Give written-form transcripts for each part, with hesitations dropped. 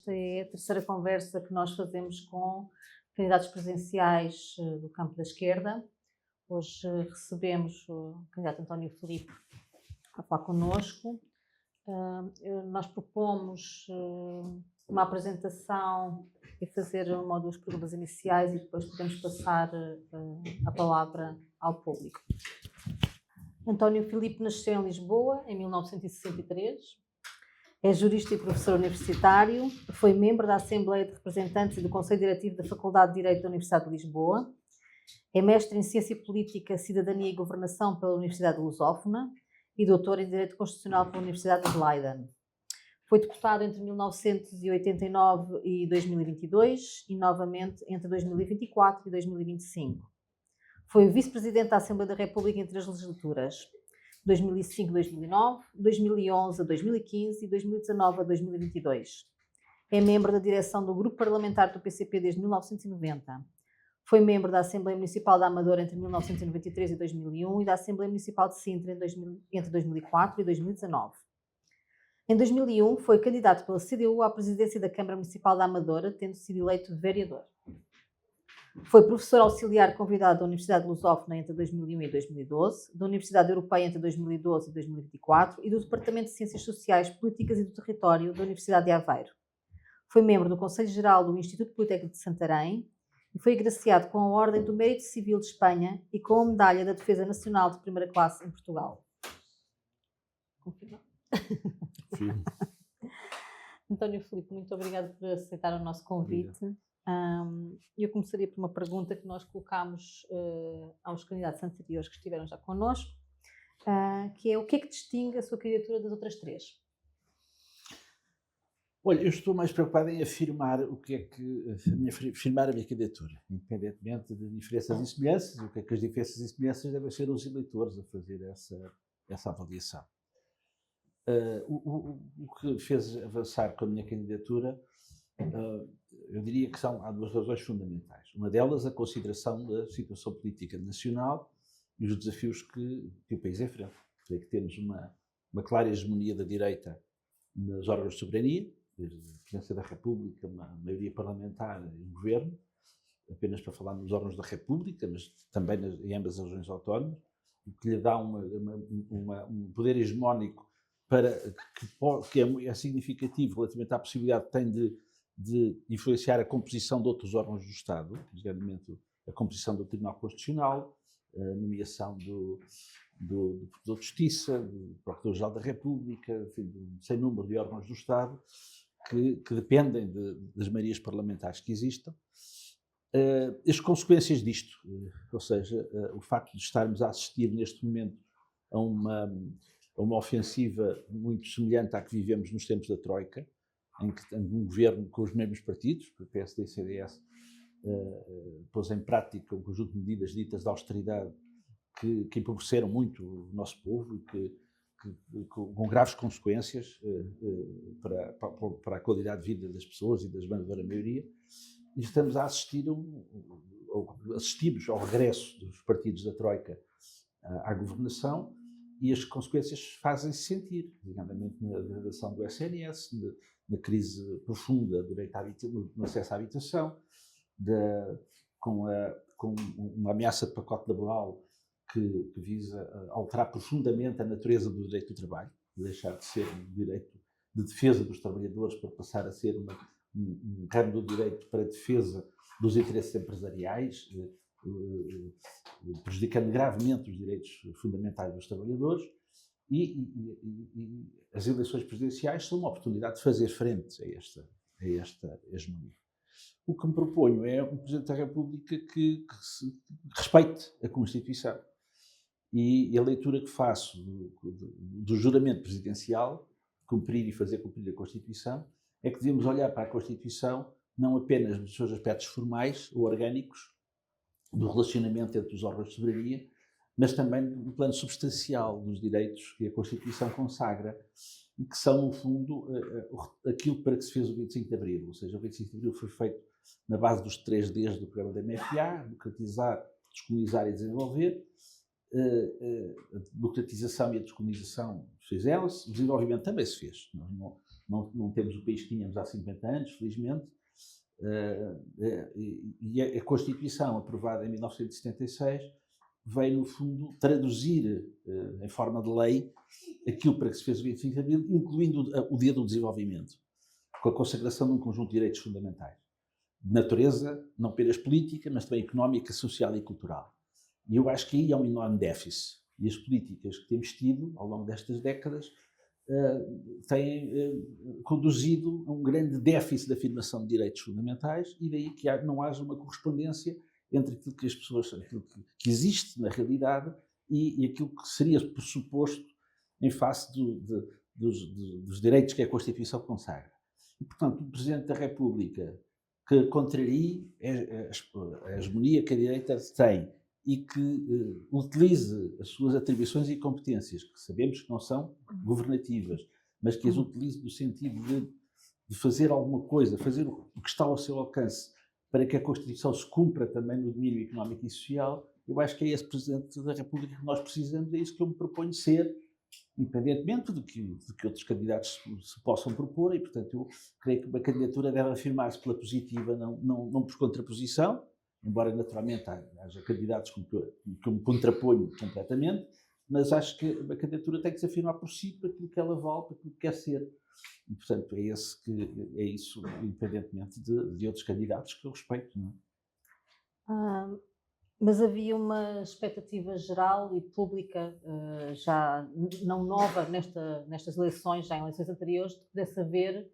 Esta é a terceira conversa que nós fazemos com candidatos presidenciais do campo da esquerda. Hoje recebemos o candidato António Filipe a falar connosco. Nós propomos uma apresentação e fazer uma ou duas perguntas iniciais e depois podemos passar a palavra ao público. António Filipe nasceu em Lisboa em 1963. É jurista e professor universitário, foi membro da Assembleia de Representantes e do Conselho Diretivo da Faculdade de Direito da Universidade de Lisboa. É mestre em Ciência Política, Cidadania e Governação pela Universidade Lusófona e doutor em Direito Constitucional pela Universidade de Leiden. Foi deputado entre 1989 e 2022 e novamente entre 2024 e 2025. Foi vice-presidente da Assembleia da República em 3 legislaturas, 2005-2009, 2011-2015 e 2019-2022. É membro da direção do Grupo Parlamentar do PCP desde 1990. Foi membro da Assembleia Municipal da Amadora entre 1993 e 2001 e da Assembleia Municipal de Sintra entre 2004 e 2019. Em 2001, foi candidato pela CDU à presidência da Câmara Municipal da Amadora, tendo sido eleito vereador. Foi professor auxiliar convidado da Universidade Lusófona entre 2001 e 2012, da Universidade Europeia entre 2012 e 2024 e do Departamento de Ciências Sociais, Políticas e do Território da Universidade de Aveiro. Foi membro do Conselho Geral do Instituto Politécnico de Santarém e foi agraciado com a Ordem do Mérito Civil de Espanha e com a Medalha da Defesa Nacional de primeira classe em Portugal. Confirma? Sim. António Filipe, muito obrigado por aceitar o nosso convite. Eu começaria por uma pergunta que nós colocámos aos candidatos anteriores que estiveram já connosco, que é: o que é que distingue a sua candidatura das outras três? Olha, eu estou mais preocupado em afirmar afirmar a minha candidatura, independentemente de diferenças e semelhanças. O que é que as diferenças e semelhanças devem ser os eleitores a fazer essa avaliação. O que fez avançar com a minha candidatura, eu diria que há duas razões fundamentais. Uma delas, a consideração da situação política nacional e os desafios que o país enfrenta. É que temos uma clara hegemonia da direita nos órgãos de soberania, desde a Presidência da República, uma maioria parlamentar e um governo, apenas para falar nos órgãos da República, mas também em ambas as regiões autónomas, o que lhe dá um poder hegemónico que é significativo relativamente à possibilidade que tem de influenciar a composição de outros órgãos do Estado, nomeadamente a composição do Tribunal Constitucional, a nomeação do Provedor de Justiça, do Procurador-Geral da República, enfim, de um sem número de órgãos do Estado que dependem das maiorias parlamentares que existam. As consequências disto, ou seja, o facto de estarmos a assistir neste momento a uma ofensiva muito semelhante à que vivemos nos tempos da Troika, em que um governo com os mesmos partidos, o PSD e o CDS, pôs em prática um conjunto de medidas ditas de austeridade que empobreceram muito o nosso povo e com graves consequências para a qualidade de vida das pessoas e da esmagadora maioria. E estamos a assistimos ao regresso dos partidos da Troika à governação, e as consequências fazem-se sentir, nomeadamente na degradação do SNS, na crise profunda do direito no acesso à habitação, com uma ameaça de pacote laboral que visa alterar profundamente a natureza do direito do trabalho, deixar de ser um direito de defesa dos trabalhadores para passar a ser um ramo do direito para a defesa dos interesses empresariais, prejudicando gravemente os direitos fundamentais dos trabalhadores, e as eleições presidenciais são uma oportunidade de fazer frente a esta hegemonia. O que me proponho é um Presidente da República que respeite a Constituição. E a leitura que faço do juramento presidencial, cumprir e fazer cumprir a Constituição, é que devemos olhar para a Constituição não apenas nos seus aspectos formais ou orgânicos, do relacionamento entre os órgãos de soberania, mas também no plano substancial dos direitos que a Constituição consagra e que são, no fundo, aquilo para que se fez o 25 de Abril. Ou seja, o 25 de Abril foi feito na base dos 3 Ds do programa da MFA: democratizar, descolonizar e desenvolver. A democratização e a descolonização fizeram-se, o desenvolvimento também se fez. não temos o país que tínhamos há 50 anos, felizmente. E a Constituição, aprovada em 1976, veio, no fundo, traduzir em forma de lei aquilo para que se fez o 25 de Abril, incluindo o Dia do Desenvolvimento, com a consagração de um conjunto de direitos fundamentais, de natureza não apenas política, mas também económica, social e cultural. E eu acho que aí há um enorme déficit. E as políticas que temos tido ao longo destas décadas têm conduzido a um grande déficit de afirmação de direitos fundamentais, e daí que não haja uma correspondência entre aquilo que as pessoas, aquilo que existe na realidade e aquilo que seria pressuposto em face dos direitos que a Constituição consagra. E, portanto, o Presidente da República que contrarie a hegemonia que a direita tem e que utilize as suas atribuições e competências, que sabemos que não são governativas, mas que as utilize no sentido de fazer alguma coisa, fazer o que está ao seu alcance para que a Constituição se cumpra também no domínio económico e social. Eu acho que é esse Presidente da República que nós precisamos, é isso que eu me proponho ser, independentemente de que outros candidatos se possam propor, e, portanto, eu creio que uma candidatura deve afirmar-se pela positiva, não por contraposição, embora naturalmente haja candidatos que me contraponho completamente, mas acho que a candidatura tem que se afirmar por si, para aquilo que ela vale, para aquilo que quer ser. E, portanto, é isso, independentemente de outros candidatos que eu respeito. Não é? Mas havia uma expectativa geral e pública, já não nova nestas eleições, já em eleições anteriores, de que pudesse haver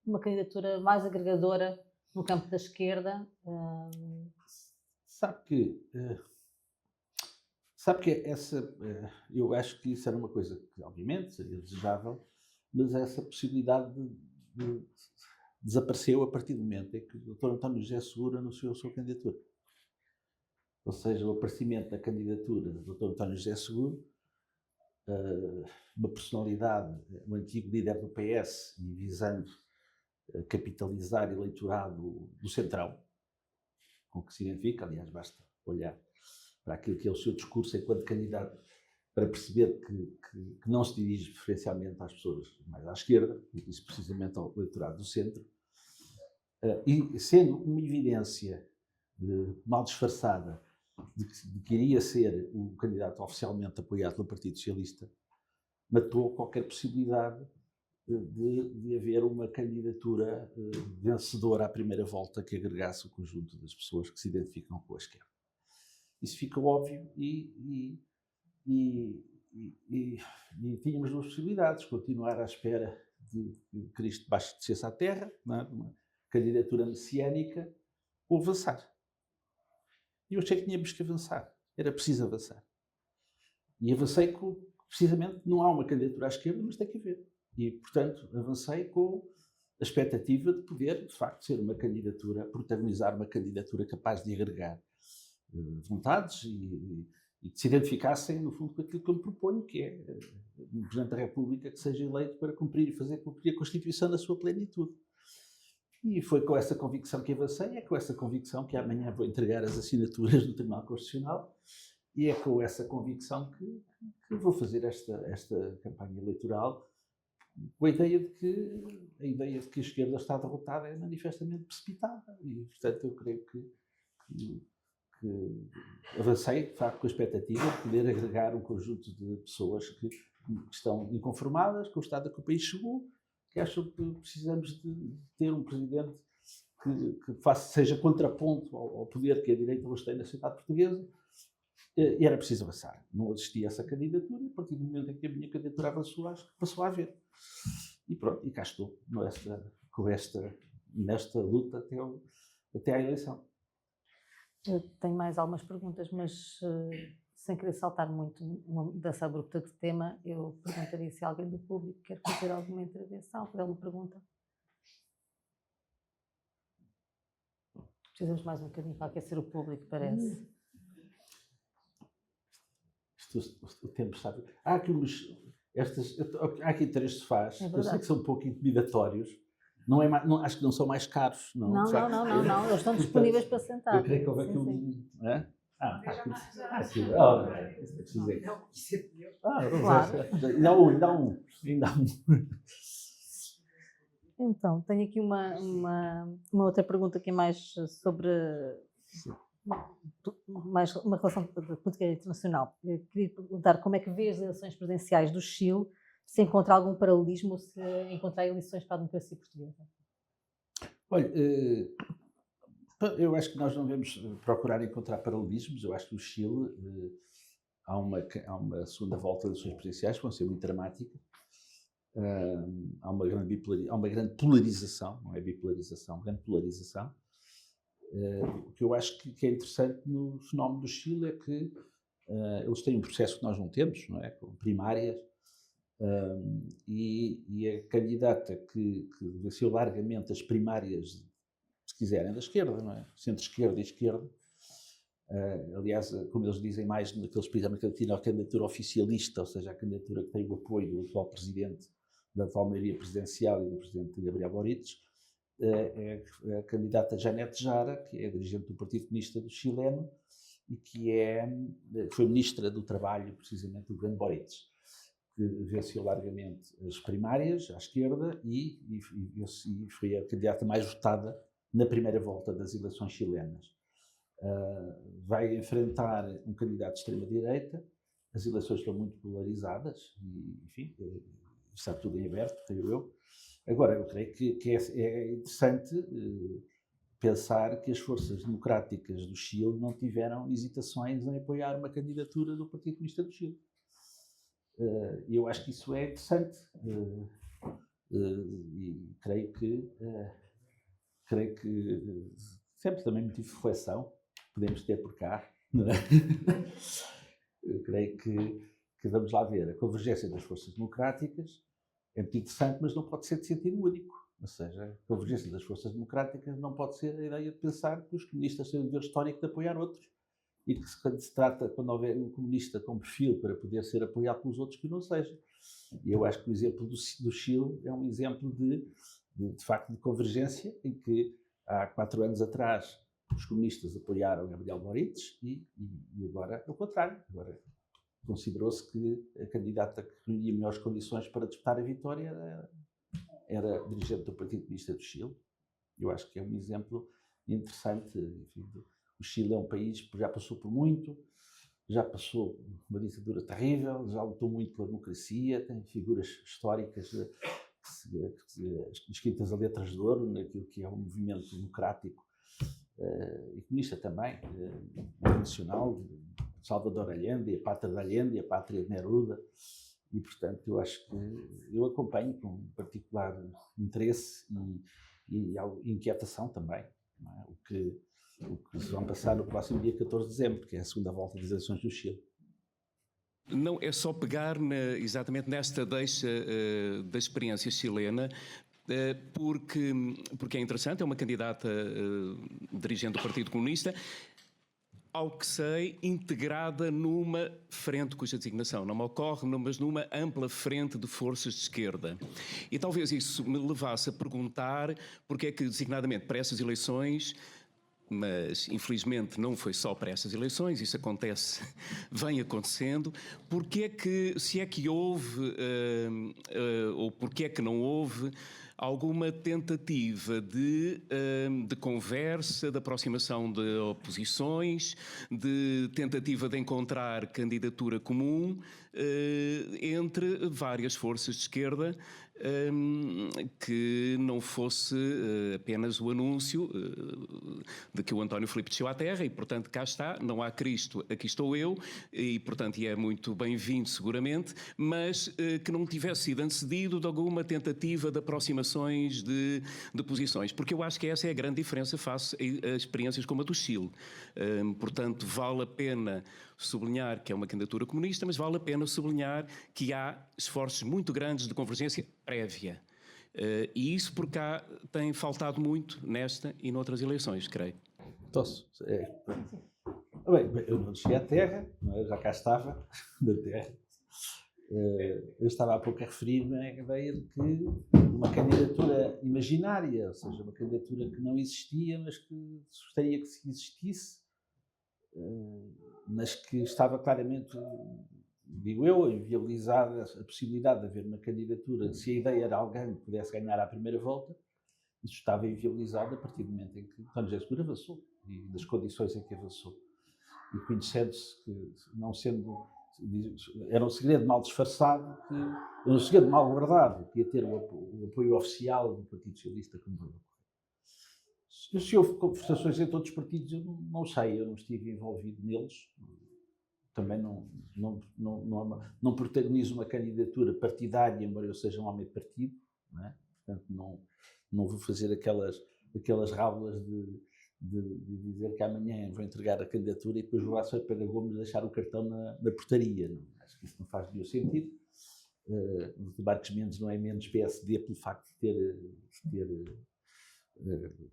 uma candidatura mais agregadora no campo da esquerda. Sabe que eu acho que isso era uma coisa que, obviamente, seria desejável, mas essa possibilidade de desapareceu a partir do momento em que o Dr. António José Seguro anunciou a sua candidatura. Ou seja, o aparecimento da candidatura do Dr. António José Seguro, uma personalidade, um antigo líder do PS, e visando capitalizar eleitorado do Centrão, com o que se identifica, aliás, basta olhar para aquilo que é o seu discurso enquanto candidato para perceber que não se dirige preferencialmente às pessoas mais à esquerda, e isso precisamente ao eleitorado do centro, e sendo uma evidência mal disfarçada de que iria ser o candidato oficialmente apoiado pelo Partido Socialista, matou qualquer possibilidade de haver uma candidatura vencedora à primeira volta que agregasse o conjunto das pessoas que se identificam com a esquerda. Isso fica óbvio e tínhamos duas possibilidades: continuar à espera de Cristo descesse à Terra, não é? Uma candidatura messiânica, ou avançar. E eu achei que tínhamos que avançar, era preciso avançar. E avancei precisamente, não há uma candidatura à esquerda, mas tem que haver. E, portanto, avancei com a expectativa de poder, de facto, ser uma candidatura, protagonizar uma candidatura capaz de agregar vontades e que se identificassem, no fundo, com aquilo que eu me proponho, que é um Presidente da República que seja eleito para cumprir e fazer cumprir a Constituição na sua plenitude. E foi com essa convicção que avancei, é com essa convicção que amanhã vou entregar as assinaturas do Tribunal Constitucional, e é com essa convicção que vou fazer esta campanha eleitoral, com a ideia de que a esquerda está derrotada é manifestamente precipitada. E, portanto, eu creio que avancei, de facto, com a expectativa de poder agregar um conjunto de pessoas que estão inconformadas com o estado a que o país chegou, que acham que precisamos de ter um presidente que seja contraponto ao poder que a direita hoje tem na sociedade portuguesa, e era preciso avançar. Não existia essa candidatura, e a partir do momento em que a minha candidatura avançou, acho que passou a haver. E pronto, e cá estou, nesta luta até à eleição. Eu tenho mais algumas perguntas, mas sem querer saltar muito uma mudança abrupta de tema, eu perguntaria se alguém do público quer fazer alguma intervenção, fazer alguma pergunta. Precisamos mais um bocadinho para aquecer o público, parece. O tempo está... Há aqui 3 sofás, eu sei que são um pouco intimidatórios. Acho que não são mais caros. Não, eles estão disponíveis para sentar. Eu creio que houve aqui um... Ainda há um. Então, tenho aqui uma outra pergunta que é mais sobre mais uma relação de política internacional. Eu queria perguntar como é que vê as eleições presidenciais do Chile, se encontra algum paralelismo ou se encontra eleições para a democracia portuguesa. Olha, eu acho que nós não devemos procurar encontrar paralelismos. Eu acho que o Chile há uma segunda volta das eleições presidenciais que vão ser muito dramáticas. Há uma grande polarização, não é bipolarização, grande polarização. O que eu acho que é interessante no fenómeno do Chile é que eles têm um processo que nós não temos, não é? Com primárias, e a candidata que venceu largamente as primárias, se quiserem, da esquerda, não é? Centro-esquerda e esquerda. Aliás, como eles dizem mais naqueles países da América Latina, a candidatura oficialista, ou seja, a candidatura que tem o apoio do atual presidente, da atual maioria presidencial e do presidente Gabriel Boric, é a candidata Janete Jara, que é dirigente do Partido Comunista do Chileno e que foi ministra do Trabalho, precisamente, do governo Boric, que venceu largamente as primárias à esquerda e foi a candidata mais votada na primeira volta das eleições chilenas. Vai enfrentar um candidato de extrema-direita. As eleições estão muito polarizadas e, enfim, está tudo em aberto, creio eu. Agora, eu creio que é interessante pensar que as forças democráticas do Chile não tiveram hesitações em apoiar uma candidatura do Partido Comunista do Chile. Eu acho que isso é interessante e creio que sempre também motivo de reflexão podemos ter por cá, não é? Eu creio que vamos lá ver, a convergência das forças democráticas é muito interessante, mas não pode ser de sentido único. Ou seja, a convergência das forças democráticas não pode ser a ideia de pensar que os comunistas têm o dever histórico de apoiar outros e que quando houver um comunista com perfil para poder ser apoiado pelos outros, que não seja. E eu acho que o exemplo do Chile é um exemplo de facto de convergência em que há 4 anos atrás os comunistas apoiaram Gabriel Boric e agora é o contrário. Agora considerou-se que a candidata que reunia melhores condições para disputar a vitória era dirigente do Partido Comunista do Chile. Eu acho que é um exemplo interessante. Enfim, o Chile é um país que já passou por muito, já passou uma ditadura terrível, já lutou muito pela democracia, tem figuras históricas escritas a letras de ouro naquilo que é um movimento democrático e comunista também, nacional, Salvador Allende, a pátria de Allende, a pátria de Neruda, e portanto eu acho que eu acompanho com particular interesse e inquietação também, não é? o que se vão passar no próximo dia 14 de dezembro, que é a segunda volta das eleições do Chile. Não é só pegar exatamente nesta deixa da experiência chilena, porque é interessante, é uma candidata dirigente do Partido Comunista, ao que sei, integrada numa frente cuja designação não me ocorre, mas numa ampla frente de forças de esquerda. E talvez isso me levasse a perguntar porque é que, designadamente para essas eleições, mas infelizmente não foi só para estas eleições, isso acontece, vem acontecendo, porque é que, se é que houve, ou porque é que não houve, alguma tentativa de conversa, de aproximação de oposições, de tentativa de encontrar candidatura comum entre várias forças de esquerda, que não fosse apenas o anúncio de que o António Filipe desceu à terra e, portanto, cá está, não há Cristo, aqui estou eu, e, portanto, é muito bem-vindo seguramente, mas que não tivesse sido antecedido de alguma tentativa de aproximações de posições, porque eu acho que essa é a grande diferença face a experiências como a do Chile. Portanto, vale a pena sublinhar que é uma candidatura comunista, mas vale a pena sublinhar que há esforços muito grandes de convergência prévia. E isso por cá tem faltado muito nesta e noutras eleições, creio. Bem, eu não desci à terra, não é? Já cá estava, na terra. Eu estava há pouco a referir-me à ideia de que uma candidatura imaginária, ou seja, uma candidatura que não existia, mas que gostaria que existisse, mas que estava claramente digo eu, inviabilizada a possibilidade de haver uma candidatura, se a ideia era alguém que pudesse ganhar à primeira volta, isso estava inviabilizado a partir do momento em que António José Seguro avançou e das condições em que avançou. E conhecendo-se que, não sendo, era um segredo mal disfarçado, era um segredo mal guardado, que ia ter o apoio oficial do Partido Socialista como vai ocorrer. Se houve conversações entre outros partidos, eu não sei, eu não estive envolvido neles. Também não protagonizo uma candidatura partidária, embora eu seja um homem de partido, não é? Portanto, não vou fazer aquelas rábulas de dizer que amanhã vou entregar a candidatura e depois vou lá só para Gomes deixar o cartão na portaria. Não, acho que isso não faz nenhum sentido. O Marcos Mendes não é menos PSD pelo facto de ter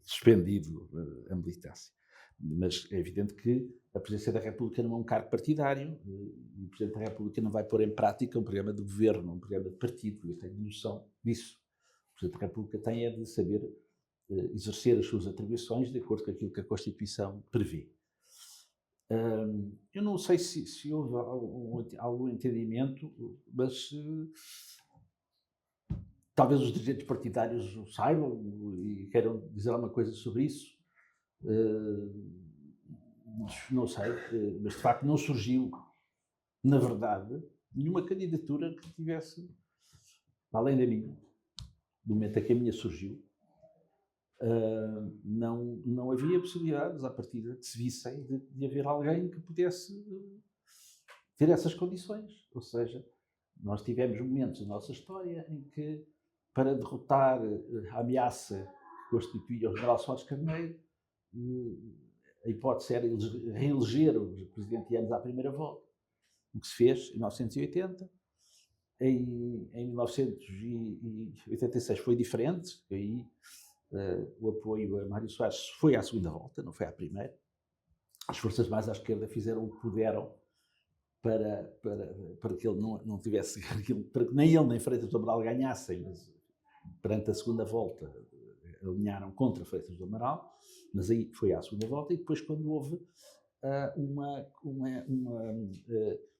suspendido a militância. Mas é evidente que a Presidência da República não é um cargo partidário e o Presidente da República não vai pôr em prática um programa de governo, um programa de partido. Eu tenho noção disso. O Presidente da República tem é de saber exercer as suas atribuições de acordo com aquilo que a Constituição prevê. Eu não sei se houve algum entendimento, mas talvez os dirigentes partidários o saibam e queiram dizer alguma coisa sobre isso. Não sei, mas de facto não surgiu, na verdade, nenhuma candidatura que tivesse, além da minha, do momento em que a minha surgiu, não havia possibilidades, à partida, que se vissem de haver alguém que pudesse ter essas condições. Ou seja, nós tivemos momentos na nossa história em que, para derrotar a ameaça que constituía o general Soares Carneiro, a hipótese era reeleger o presidente Eanes à primeira volta, o que se fez em 1980. Em 1986 foi diferente, aí o apoio a Mário Soares foi à segunda volta, não foi à primeira. As forças mais à esquerda fizeram o que puderam para que ele não tivesse, para que nem ele nem Freitas do Amaral ganhassem, mas perante a segunda volta alinharam contra Freitas do Amaral, mas aí foi à segunda volta. E depois, quando houve uma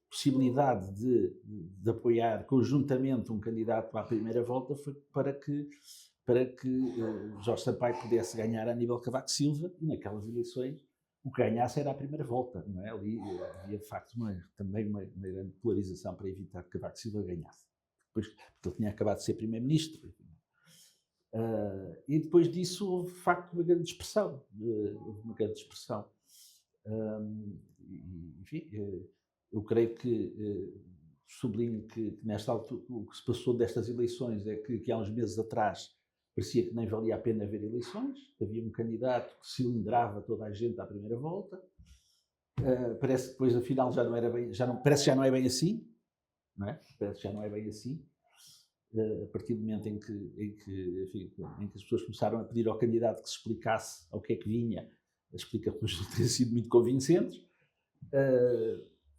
possibilidade de apoiar conjuntamente um candidato à primeira volta, foi para que Jorge Sampaio pudesse ganhar a Aníbal Cavaco Silva, e naquelas eleições o que ganhasse era a primeira volta, não é? Ali havia de facto também uma grande polarização para evitar que Cavaco Silva ganhasse, depois, porque ele tinha acabado de ser primeiro-ministro. E depois disso houve de facto uma grande dispersão, enfim, eu creio que sublinho que nesta altura o que se passou destas eleições é que há uns meses atrás parecia que nem valia a pena haver eleições, havia um candidato que cilindrava toda a gente à primeira volta. Parece que depois afinal parece que já não é bem assim, não é? Parece que já não é bem assim. A partir do momento em que as pessoas começaram a pedir ao candidato que se explicasse ao que é que vinha, as explicações não têm sido muito convincentes.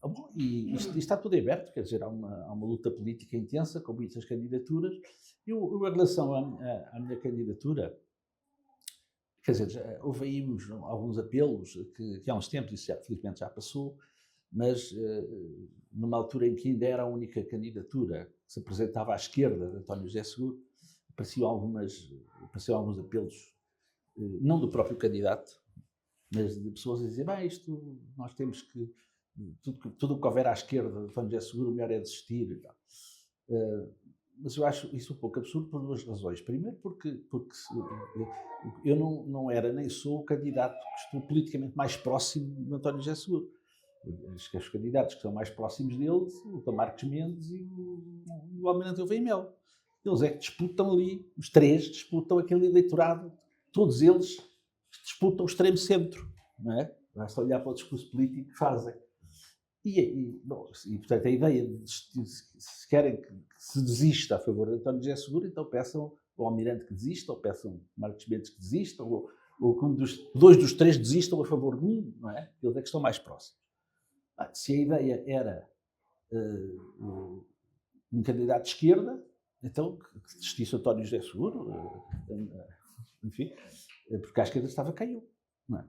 Bom, e isto está tudo aberto, quer dizer, há uma luta política intensa com muitas candidaturas. Eu em relação à minha candidatura, quer dizer, houve aí alguns apelos que há uns tempos, isso felizmente já passou, mas numa altura em que ainda era a única candidatura que se apresentava à esquerda de António José Seguro, apareciam alguns apelos, não do próprio candidato, mas de pessoas a dizer, isto nós temos que, tudo o que houver à esquerda de António José Seguro, o melhor é desistir. E tal. Mas eu acho isso um pouco absurdo por duas razões. Primeiro, porque eu não era nem sou o candidato que estou politicamente mais próximo de António José Seguro. Os candidatos que são mais próximos dele, o Dr. Marcos Mendes e o Almirante Gouveia e Melo. Eles é que disputam ali, os três disputam aquele eleitorado, todos eles disputam o extremo centro, não é? Basta olhar para o discurso político que fazem. E portanto, a ideia de se querem que se desista a favor de António José Seguro, então peçam ao Almirante que desista, ou peçam ao Marcos Mendes que desista, ou que dois dos três desistam a favor de um, não é? Eles é que estão mais próximos. Se a ideia era um candidato de esquerda, então que desistisse António José Seguro, enfim, porque à esquerda estava quem eu, não é?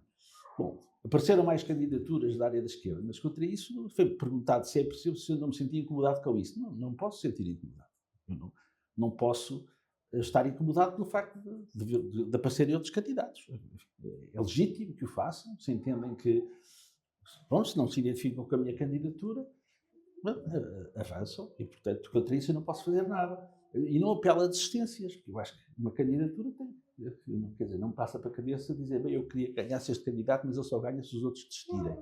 Bom, apareceram mais candidaturas da área da esquerda, mas contra isso foi perguntado se é possível, se eu não me sentia incomodado com isso. Não, posso sentir incomodado. Eu não posso estar incomodado pelo facto de aparecerem outros candidatos. É legítimo que o façam, se entendem que, pronto, se não se identificam com a minha candidatura, avançam, e portanto contra isso eu não posso fazer nada. E não apelo a desistências, porque eu acho que uma candidatura quer dizer, não me passa para a cabeça dizer, bem, eu queria ganhar este candidato, mas eu só ganho se os outros desistirem.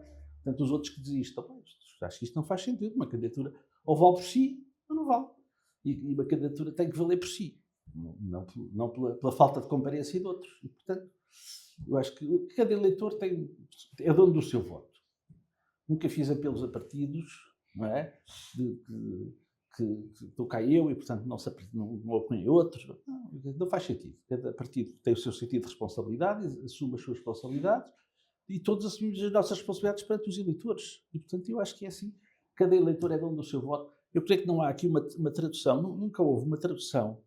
Portanto, os outros que desistam, acho que isto não faz sentido. Uma candidatura ou vale por si ou não vale. E uma candidatura tem que valer por si, não pela falta de comparência de outros. E, portanto, eu acho que cada eleitor é dono do seu voto. Nunca fiz apelos a partidos, não é? Que estou cá eu e, portanto, não apoio outros. Não faz sentido. Cada partido tem o seu sentido de responsabilidade, assume as suas responsabilidades e todos assumimos as nossas responsabilidades perante os eleitores. E, portanto, eu acho que é assim. Cada eleitor é dono do seu voto. Eu creio que não há aqui uma tradução, nunca houve uma tradução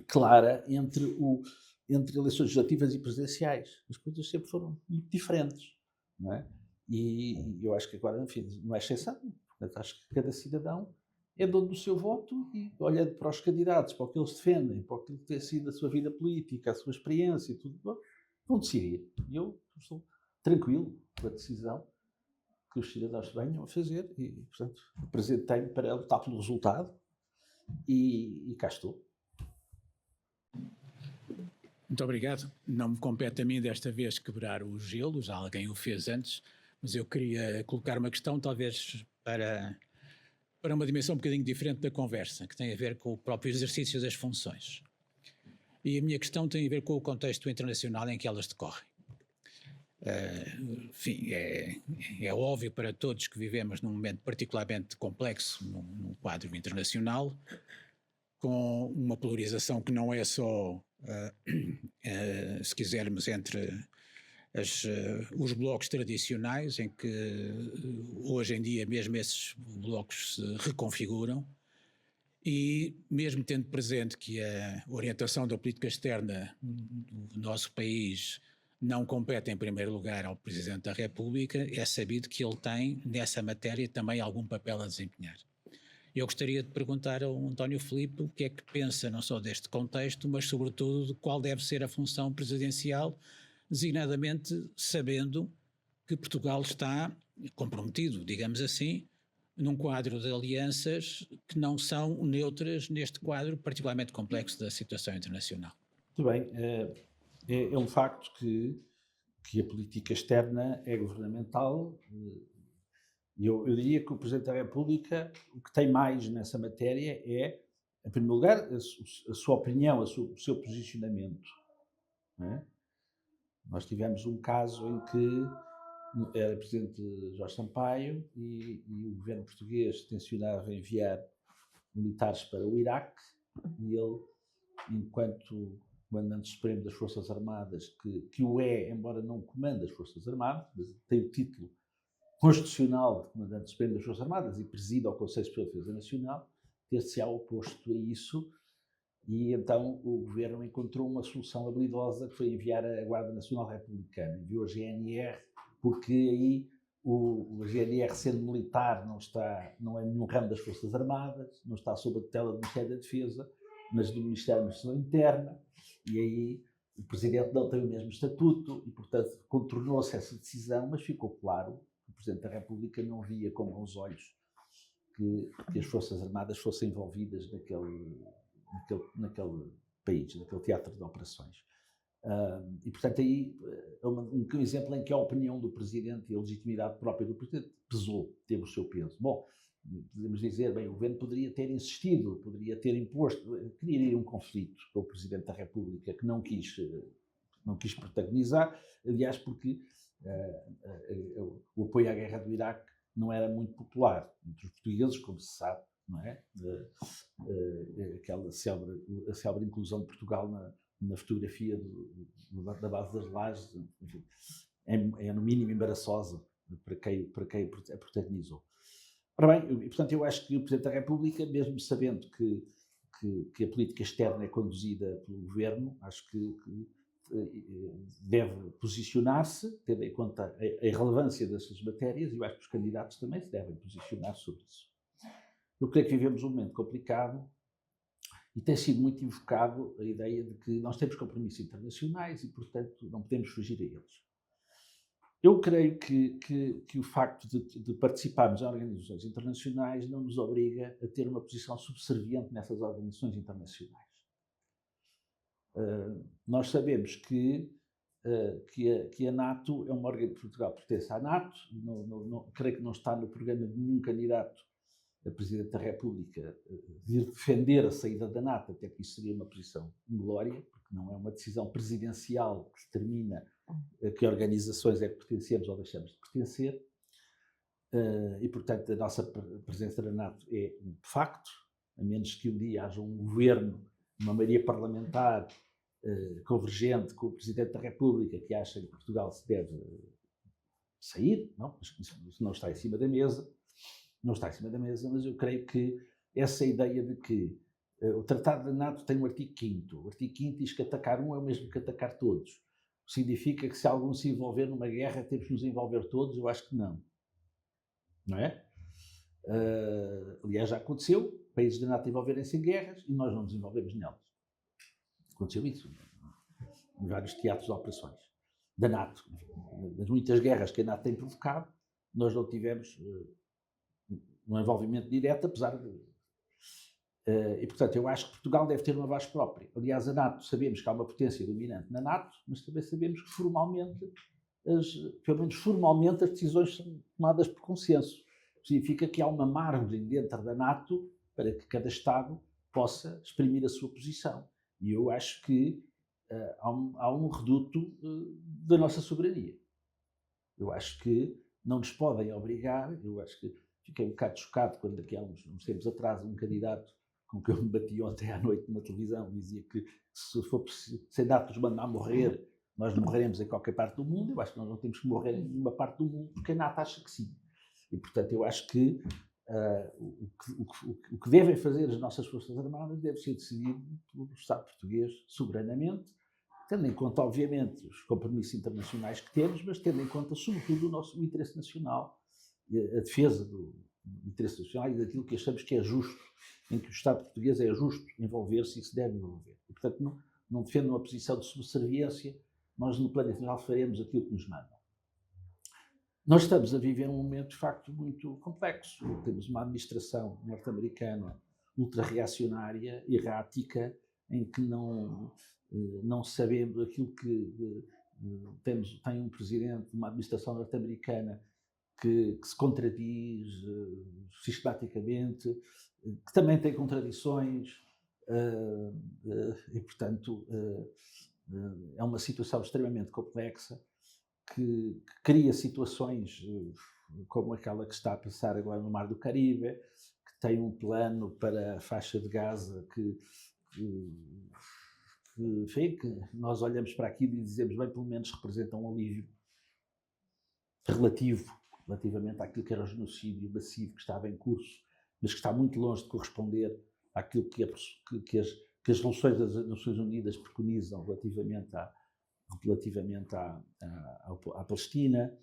clara entre eleições legislativas e presidenciais. As coisas sempre foram muito diferentes, não é? E eu acho que agora, enfim, não é exceção. Portanto, acho que cada cidadão é dono do seu voto e, olhando para os candidatos, para o que eles defendem, para aquilo que tem sido a sua vida política, a sua experiência e tudo, vão decidir. E eu estou tranquilo com a decisão que os cidadãos venham a fazer e, portanto, apresentei-me para lutar pelo resultado e cá estou. Muito obrigado. Não me compete a mim desta vez quebrar o gelo, já alguém o fez antes, mas eu queria colocar uma questão talvez para uma dimensão um bocadinho diferente da conversa, que tem a ver com o próprio exercício das funções. E a minha questão tem a ver com o contexto internacional em que elas decorrem. Enfim, é óbvio para todos que vivemos num momento particularmente complexo num quadro internacional, com uma polarização que não é só, se quisermos, entre os blocos tradicionais, em que hoje em dia mesmo esses blocos se reconfiguram, e mesmo tendo presente que a orientação da política externa do nosso país não compete em primeiro lugar ao Presidente da República, é sabido que ele tem nessa matéria também algum papel a desempenhar. Eu gostaria de perguntar ao António Filipe o que é que pensa não só deste contexto, mas sobretudo de qual deve ser a função presidencial, designadamente sabendo que Portugal está comprometido, digamos assim, num quadro de alianças que não são neutras neste quadro particularmente complexo da situação internacional. Muito bem. É um facto que a política externa é governamental. Eu diria que o Presidente da República, o que tem mais nessa matéria é, em primeiro lugar, a sua opinião, o seu posicionamento. Não é? Nós tivemos um caso em que era Presidente Jorge Sampaio e o governo português tencionava enviar militares para o Iraque e ele, enquanto comandante supremo das Forças Armadas, que o é, embora não comande as Forças Armadas, mas tem o título constitucional de comandante supremo das Forças Armadas e preside ao Conselho Superior de Defesa Nacional, ter-se-á oposto a isso. E então o governo encontrou uma solução habilidosa que foi enviar a Guarda Nacional Republicana. Enviou a GNR, porque aí o GNR, sendo militar, não é nenhum ramo das Forças Armadas, não está sob a tutela do Ministério da Defesa, mas do Ministério da Administração Interna, e aí o Presidente não tem o mesmo estatuto e, portanto, contornou-se essa decisão, mas ficou claro que o Presidente da República não via com bons olhos que as Forças Armadas fossem envolvidas naquele país, naquele teatro de operações. E, portanto, aí é um exemplo em que a opinião do Presidente e a legitimidade própria do Presidente teve o seu peso. Bom, podemos dizer, bem, o governo poderia ter insistido, poderia ter imposto, criaria um conflito com o Presidente da República que não quis protagonizar, aliás, porque o apoio à guerra do Iraque não era muito popular entre os portugueses, como se sabe, não é? Aquela célebre inclusão de Portugal na fotografia da base das Lajes, enfim, é no mínimo embaraçosa para quem a protagonizou. Ora bem, portanto, eu acho que o Presidente da República, mesmo sabendo que a política externa é conduzida pelo Governo, acho que deve posicionar-se, tendo em conta a relevância dessas matérias, e eu acho que os candidatos também se devem posicionar sobre isso. Eu creio que vivemos um momento complicado e tem sido muito invocado a ideia de que nós temos compromissos internacionais e, portanto, não podemos fugir a eles. Eu creio que o facto de participarmos em organizações internacionais não nos obriga a ter uma posição subserviente nessas organizações internacionais. Nós sabemos que a NATO é uma organização, Portugal pertence à NATO, creio que não está no programa de nenhum candidato a Presidente da República de defender a saída da NATO, até que isso seria uma posição inglória, porque não é uma decisão presidencial que determina a que organizações é que pertencemos ou deixamos de pertencer, e portanto a nossa presença na NATO é um facto, a menos que um dia haja um governo, uma maioria parlamentar convergente com o Presidente da República que acha que Portugal se deve sair, não, isso não está em cima da mesa, mas eu creio que essa ideia de que o Tratado da NATO tem um artigo 5º, o artigo 5º diz que atacar um é o mesmo que atacar todos, significa que se algum se envolver numa guerra temos que nos envolver todos, eu acho que não é? Aliás, já aconteceu, países da NATO envolverem-se em guerras e nós não nos envolvemos nelas. Aconteceu isso em vários teatros de operações da NATO. Nas muitas guerras que a NATO tem provocado, nós não tivemos um envolvimento direto, apesar de... e, portanto, eu acho que Portugal deve ter uma voz própria. Aliás, a NATO, sabemos que há uma potência dominante na NATO, mas também sabemos que formalmente, pelo menos formalmente, as decisões são tomadas por consenso. Significa que há uma margem dentro da NATO para que cada Estado possa exprimir a sua posição. E eu acho que há um reduto da nossa soberania. Eu acho que não nos podem obrigar, eu acho que fiquei um bocado chocado quando daqui a uns tempos atrás um candidato com que eu me bati ontem à noite numa televisão dizia que se a NATO nos mandar morrer, nós morreremos em qualquer parte do mundo. Eu acho que nós não temos que morrer em nenhuma parte do mundo porque a NATO acha que sim. E, portanto, eu acho que o que devem fazer as nossas Forças Armadas deve ser decidido pelo Estado português soberanamente, tendo em conta, obviamente, os compromissos internacionais que temos, mas tendo em conta, sobretudo, o interesse nacional, a defesa do interesse nacional e daquilo que achamos que é justo, em que o Estado português é justo envolver-se e se deve envolver. E, portanto, não defendo uma posição de subserviência, nós no plano internacional faremos aquilo que nos mandam. Nós estamos a viver um momento, de facto, muito complexo. Temos uma administração norte-americana ultra-reacionária, errática, em que não sabemos aquilo que tem um presidente de uma administração norte-americana que se contradiz sistematicamente, que também tem contradições, e, portanto, é uma situação extremamente complexa que cria situações como aquela que está a passar agora no Mar do Caribe, que tem um plano para a faixa de Gaza que nós olhamos para aquilo e dizemos, bem, pelo menos representa um alívio relativamente àquilo que era o genocídio massivo que estava em curso, mas que está muito longe de corresponder àquilo que as resoluções das Nações Unidas preconizam relativamente à Palestina,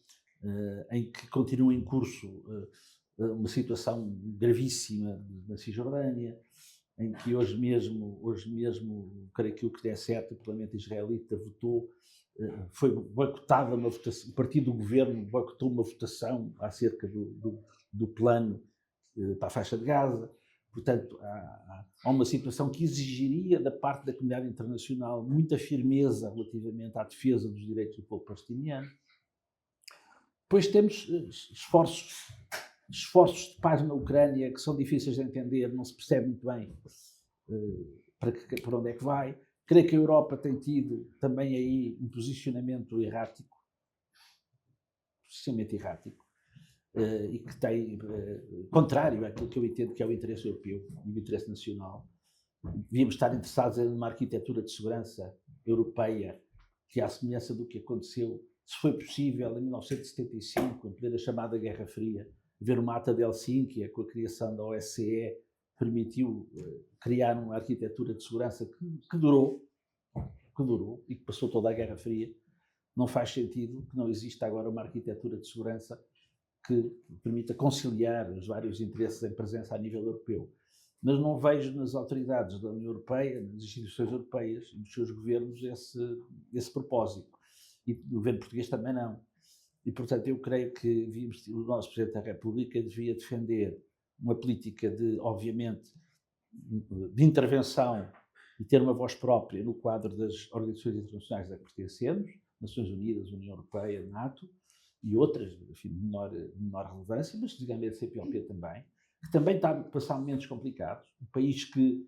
em que continua em curso uma situação gravíssima na Cisjordânia, em que hoje mesmo, creio que o Knesset, o Parlamento israelita, foi boicotada uma votação, o partido do governo boicotou uma votação acerca do plano para a faixa de Gaza. Portanto, há uma situação que exigiria da parte da comunidade internacional muita firmeza relativamente à defesa dos direitos do povo palestiniano. Depois temos esforços de paz na Ucrânia que são difíceis de entender, não se percebe muito bem para onde é que vai. Creio que a Europa tem tido também aí um posicionamento errático, e que tem, contrário àquilo que eu entendo que é o interesse europeu e o interesse nacional. Devíamos estar interessados em uma arquitetura de segurança europeia que, à semelhança do que aconteceu, se foi possível, em 1975, em plena chamada Guerra Fria, ver uma ata de Helsínquia com a criação da OSCE, permitiu criar uma arquitetura de segurança que durou, que durou e que passou toda a Guerra Fria, não faz sentido que não exista agora uma arquitetura de segurança que permita conciliar os vários interesses em presença a nível europeu. Mas não vejo nas autoridades da União Europeia, nas instituições europeias e nos seus governos esse propósito. E no governo português também não. E, portanto, eu creio que o nosso Presidente da República devia defender uma política obviamente, de intervenção e ter uma voz própria no quadro das organizações internacionais a que pertencemos, Nações Unidas, União Europeia, NATO e outras, enfim, de menor relevância, mas digamos a CPLP também, que também está a passar momentos complicados. O país que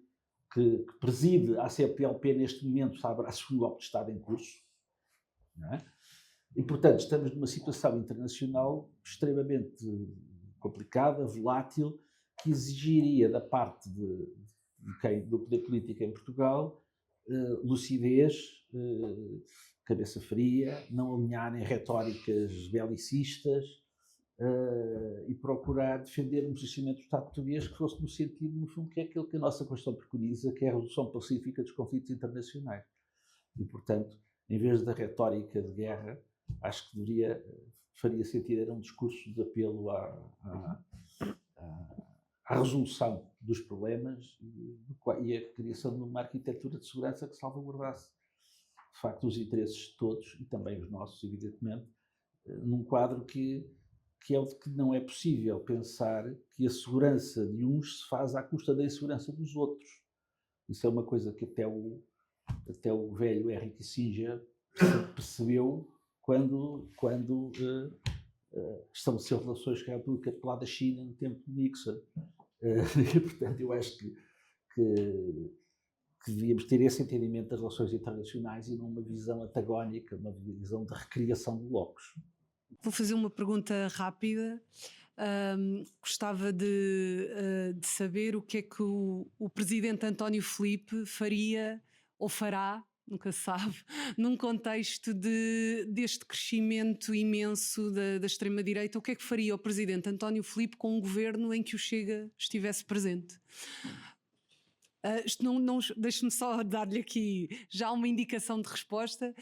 preside a CPLP neste momento está a abraçar um golpe de Estado em curso, não é? E, portanto, estamos numa situação internacional extremamente complicada, volátil, que exigiria da parte do poder político em Portugal lucidez, cabeça fria, não alinhar em retóricas belicistas e procurar defender um posicionamento do Estado português que fosse no sentido, no fundo, que é aquilo que a nossa Constituição preconiza, que é a resolução pacífica dos conflitos internacionais. E, portanto, em vez da retórica de guerra, acho que faria sentido, era um discurso de apelo à resolução dos problemas e a criação de uma arquitetura de segurança que salvaguardasse, de facto, os interesses de todos e também os nossos, evidentemente, num quadro que é o de que não é possível pensar que a segurança de uns se faz à custa da insegurança dos outros. Isso é uma coisa que até o velho Henry Kissinger percebeu quando estabeleceu relações com a República Popular da China no tempo de Nixon. E, portanto, eu acho que devíamos ter esse entendimento das relações internacionais e não uma visão antagónica, uma visão de recriação de blocos. Vou fazer uma pergunta rápida. Gostava de saber o que é que o presidente António Filipe faria ou fará, nunca se sabe, num contexto deste crescimento imenso da extrema-direita. O que é que faria o presidente António Filipe com um governo em que o Chega estivesse presente? Deixe-me só dar-lhe aqui já uma indicação de resposta.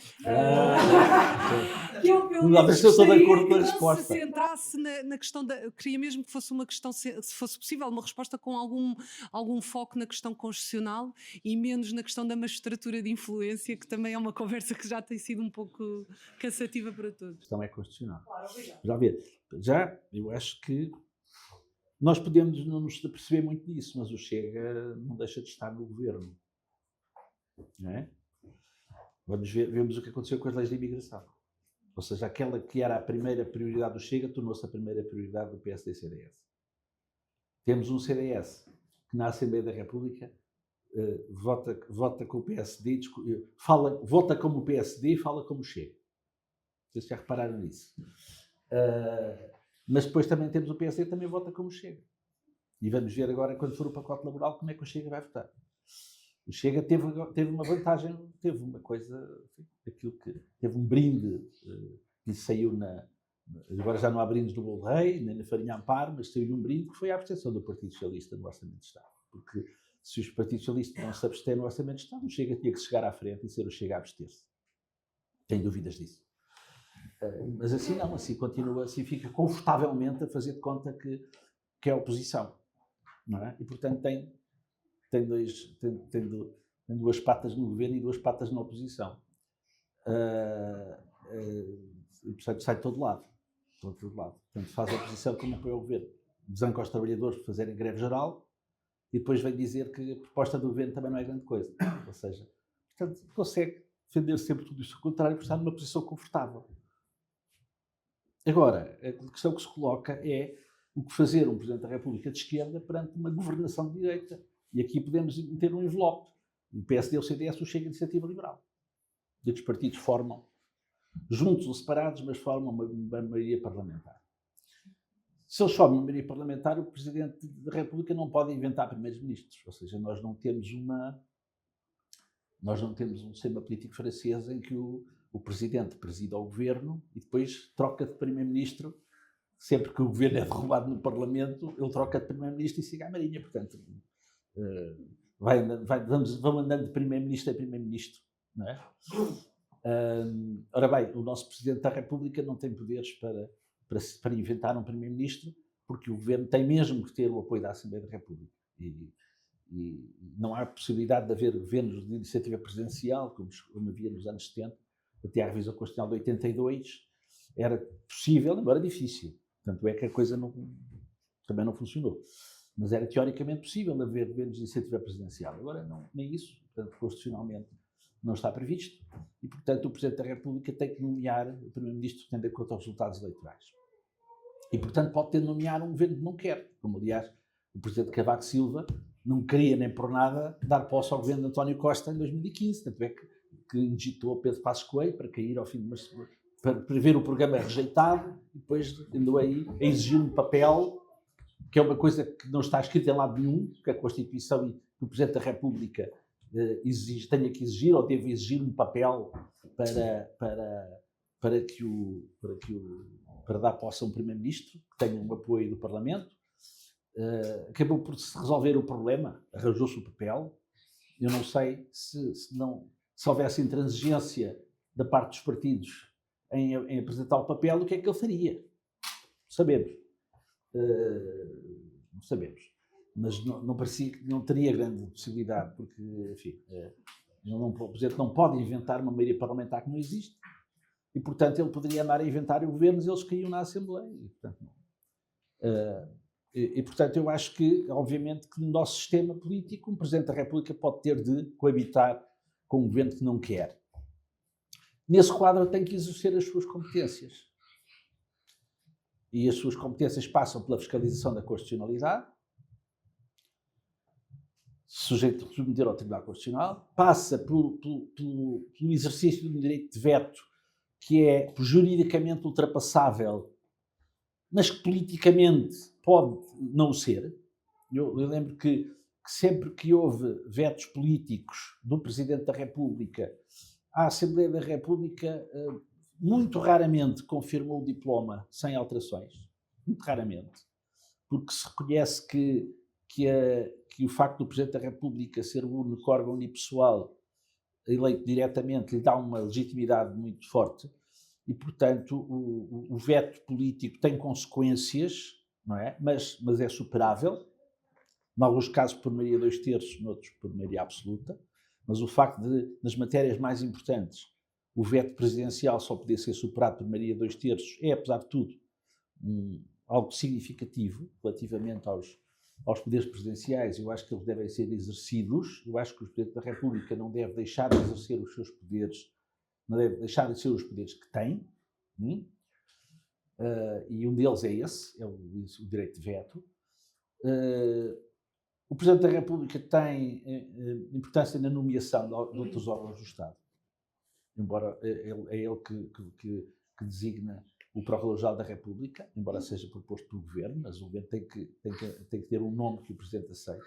Que eu, pelo menos, estou de acordo com a resposta. Se centrasse na questão queria mesmo que fosse uma questão, se fosse possível, uma resposta com algum foco na questão constitucional e menos na questão da magistratura de influência, que também é uma conversa que já tem sido um pouco cansativa para todos. A questão é constitucional. Claro, obrigado. Eu acho que nós podemos não nos perceber muito disso, mas o Chega não deixa de estar no governo. Não é? Vemos o que aconteceu com as leis de imigração. Ou seja, aquela que era a primeira prioridade do Chega tornou-se a primeira prioridade do PSD-CDS. Temos um CDS que na Assembleia da República vota com o PSD, vota como o PSD e fala como o Chega. Vocês já repararam nisso? Mas depois também temos o PSD que também vota como Chega. E vamos ver agora, quando for o pacote laboral, como é que o Chega vai votar. O Chega teve uma vantagem, teve uma coisa, aquilo que teve um brinde que saiu agora já não há brindes do Bolo Rei, nem na farinha Amparo, mas saiu um brinde que foi a abstenção do Partido Socialista no Orçamento de Estado. Porque se os Partidos Socialistas não se abstêm no Orçamento de Estado, o Chega tinha que chegar à frente e ser o Chega a abster-se. Tenho dúvidas disso. Mas assim não, assim continua, assim fica confortavelmente a fazer de conta que é oposição, não é? E portanto tem duas patas no governo e duas patas na oposição. E portanto sai de todo lado. Tanto faz a oposição como apoia o governo. Desanca aos trabalhadores por fazerem greve geral e depois vem dizer que a proposta do governo também não é grande coisa. Ou seja, portanto consegue defender sempre tudo isso ao contrário por estar numa posição confortável. Agora, a questão que se coloca é o que fazer um Presidente da República de esquerda perante uma governação de direita. E aqui podemos meter um envelope. O PSD, o CDS, o Chega e a Iniciativa Liberal. Estes partidos formam, juntos ou separados, mas formam uma maioria parlamentar. Se eles formam uma maioria parlamentar, o Presidente da República não pode inventar primeiros-ministros. Ou seja, nós não temos um sistema político francês em que o Presidente presida ao Governo e depois troca de Primeiro-Ministro. Sempre que o Governo é derrubado no Parlamento, ele troca de Primeiro-Ministro e siga a Marinha. Portanto, vão andando de Primeiro-Ministro a Primeiro-Ministro não é? Ora bem, o nosso Presidente da República não tem poderes para inventar um Primeiro-Ministro, porque o Governo tem mesmo que ter o apoio da Assembleia da República. E não há possibilidade de haver governos de iniciativa presidencial, como havia nos anos 70, até à revisão constitucional de 82, era possível, embora difícil. Tanto é que a coisa também não funcionou. Mas era teoricamente possível haver governos de iniciativa presidencial. Agora, nem isso, portanto, constitucionalmente não está previsto. E, portanto, o Presidente da República tem que nomear o Primeiro-Ministro tendo em conta os resultados eleitorais. E, portanto, pode ter de nomear um governo que não quer. Como, aliás, o Presidente Cavaco Silva não queria nem por nada dar posse ao governo de António Costa em 2015. Tanto é que injetou Pedro Passos Coelho para cair ao fim de uma semana, para ver o programa rejeitado, e depois andou aí a exigir um papel, que é uma coisa que não está escrita em lado nenhum, que a Constituição e o Presidente da República tenha que exigir, ou deve exigir um papel para dar posse a um Primeiro-Ministro, que tenha um apoio do Parlamento. Acabou por se resolver o problema, arranjou-se o papel. Eu não sei se houvesse intransigência da parte dos partidos em apresentar o papel, o que é que ele faria? Sabemos. Não sabemos. Mas não parecia que não teria grande possibilidade, porque, enfim, o Presidente não pode inventar uma maioria parlamentar que não existe, e, portanto, ele poderia andar a inventar governos e eles caíam na Assembleia. E, portanto, eu acho que, obviamente, que no nosso sistema político, um Presidente da República pode ter de coabitar com um governo que não quer. Nesse quadro, tem que exercer as suas competências. E as suas competências passam pela fiscalização da constitucionalidade, sujeito a submeter ao Tribunal Constitucional, passa pelo exercício de um direito de veto que é juridicamente ultrapassável, mas que politicamente pode não o ser. Eu lembro que sempre que houve vetos políticos do Presidente da República, a Assembleia da República muito raramente confirmou o diploma sem alterações. Muito raramente. Porque se reconhece que o facto do Presidente da República ser o único órgão unipessoal eleito diretamente lhe dá uma legitimidade muito forte e, portanto, o veto político tem consequências, não é? Mas é superável, em alguns casos por maioria 2/3, noutros por maioria absoluta, mas o facto de, nas matérias mais importantes, o veto presidencial só poder ser superado por maioria 2/3 é, apesar de tudo, algo significativo relativamente aos poderes presidenciais. Eu acho que eles devem ser exercidos. Eu acho que o Presidente da República não deve deixar de exercer os seus poderes, não deve deixar de ser os poderes que tem, e um deles é esse, é o direito de veto. O Presidente da República tem importância na nomeação de outros órgãos do Estado, embora é ele que designa o Procurador-Geral da República, embora seja proposto pelo Governo, mas o Governo tem que ter um nome que o Presidente aceite.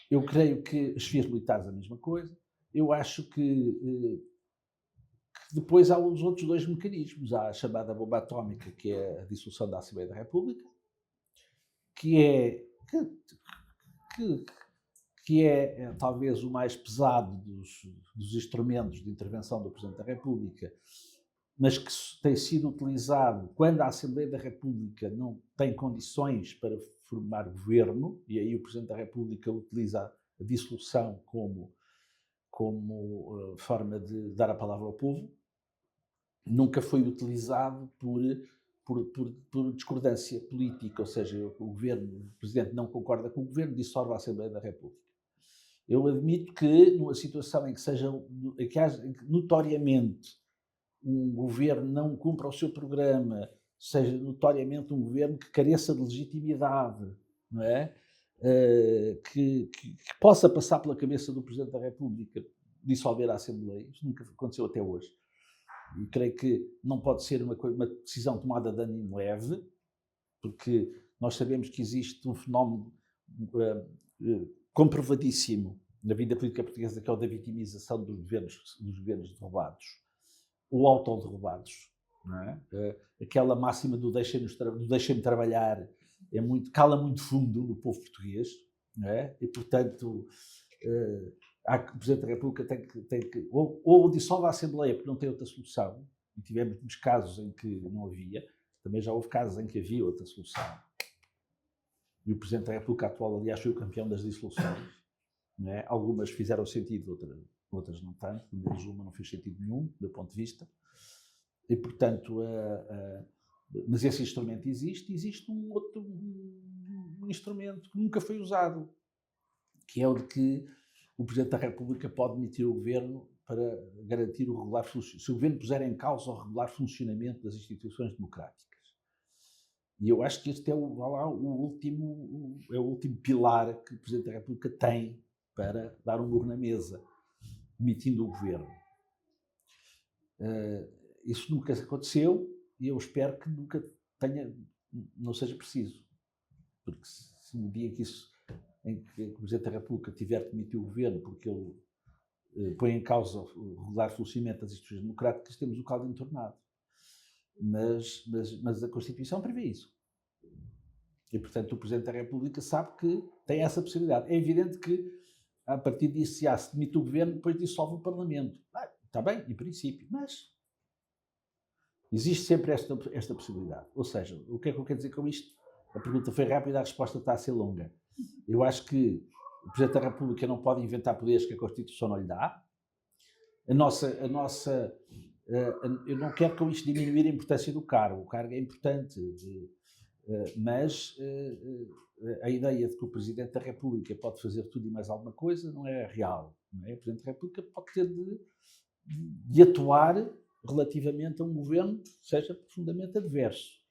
Eu creio que os chefes militares a mesma coisa. Eu acho que depois há os outros dois mecanismos. Há a chamada bomba atómica, que é a dissolução da Assembleia da República, que é talvez o mais pesado dos instrumentos de intervenção do Presidente da República, mas que tem sido utilizado quando a Assembleia da República não tem condições para formar governo, e aí o Presidente da República utiliza a dissolução como forma de dar a palavra ao povo. Nunca foi utilizado por discordância política, ou seja, o Presidente não concorda com o Governo, dissolve a Assembleia da República. Eu admito que, numa situação em que haja notoriamente um Governo não cumpra o seu programa, seja notoriamente um Governo que careça de legitimidade, não é? Que possa passar pela cabeça do Presidente da República dissolver a Assembleia. Isso nunca aconteceu até hoje. E creio que não pode ser uma decisão tomada de ânimo leve, porque nós sabemos que existe um fenómeno comprovadíssimo na vida política portuguesa, que é o da vitimização dos governos derrubados, ou autoderrubados. Não é? Aquela máxima do deixem-me trabalhar cala muito fundo no povo português, não é? E, portanto, o Presidente da República tem que ou dissolve a Assembleia porque não tem outra solução, e tivemos muitos casos em que não havia, também já houve casos em que havia outra solução. E o Presidente da República atual, aliás, foi o campeão das dissoluções. Não é? Algumas fizeram sentido, outras não tanto, pelo menos uma não fez sentido nenhum, do meu ponto de vista. E, portanto, mas esse instrumento existe um outro instrumento que nunca foi usado, que é o de que o Presidente da República pode demitir o Governo para garantir o regular funcionamento, se o Governo puser em causa o regular funcionamento das instituições democráticas. E eu acho que este é o último pilar que o Presidente da República tem para dar um murro na mesa, demitindo o Governo. Isso nunca aconteceu e eu espero que nunca não seja preciso. Porque se no dia em que o Presidente da República tiver que demitir o Governo porque ele põe em causa o regular funcionamento das instituições democráticas, temos o caldo entornado. Mas a Constituição prevê isso. E, portanto, o Presidente da República sabe que tem essa possibilidade. É evidente que, a partir disso, se demite o Governo, depois dissolve o Parlamento. Está bem, em princípio, mas existe sempre esta possibilidade. Ou seja, o que é que eu quero dizer com isto? A pergunta foi rápida, a resposta está a ser longa. Eu acho que o Presidente da República não pode inventar poderes que a Constituição não lhe dá. Eu não quero com isto diminuir a importância do cargo. O cargo é importante, mas a ideia de que o Presidente da República pode fazer tudo e mais alguma coisa não é real. Não é? O Presidente da República pode ter de atuar relativamente a um governo que seja profundamente adverso.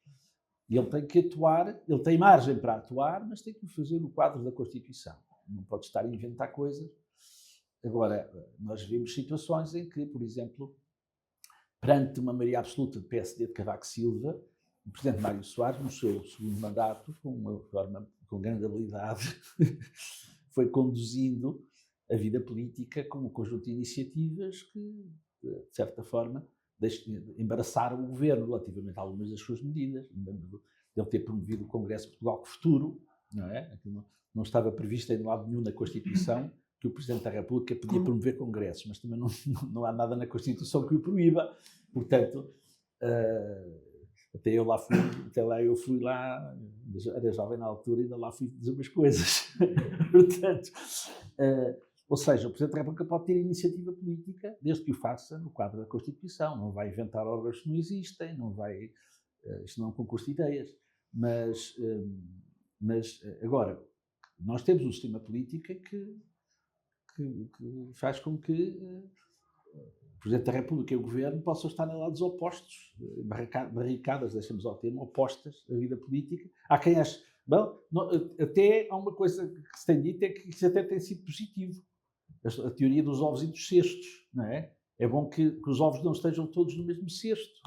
E ele tem que atuar, ele tem margem para atuar, mas tem que o fazer no quadro da Constituição. Não pode estar a inventar coisas. Agora, nós vimos situações em que, por exemplo, perante uma maioria absoluta de PSD de Cavaco Silva, o Presidente Mário Soares, no seu segundo mandato, com grande habilidade, foi conduzindo a vida política com um conjunto de iniciativas que, de certa forma, embaraçaram o governo relativamente a algumas das suas medidas. Lembro de ele ter promovido o Congresso de Portugal com Futuro, não é? Aquilo não estava previsto em lado nenhum na Constituição que o Presidente da República podia promover congressos, mas também não há nada na Constituição que o proíba. Portanto, até lá eu fui lá, era jovem na altura, ainda lá fui dizer umas coisas. Portanto, ou seja, o Presidente da República pode ter iniciativa política, desde que o faça no quadro da Constituição. Não vai inventar órgãos que não existem, isto não é um concurso de ideias. Mas agora, nós temos um sistema político que faz com que o Presidente da República e o Governo possam estar em lados opostos, barricadas, deixamos ao termo, opostas à vida política. Há quem ache... Bom, até há uma coisa que se tem dito, é que isso até tem sido positivo. A teoria dos ovos e dos cestos, não é? É bom que os ovos não estejam todos no mesmo cesto.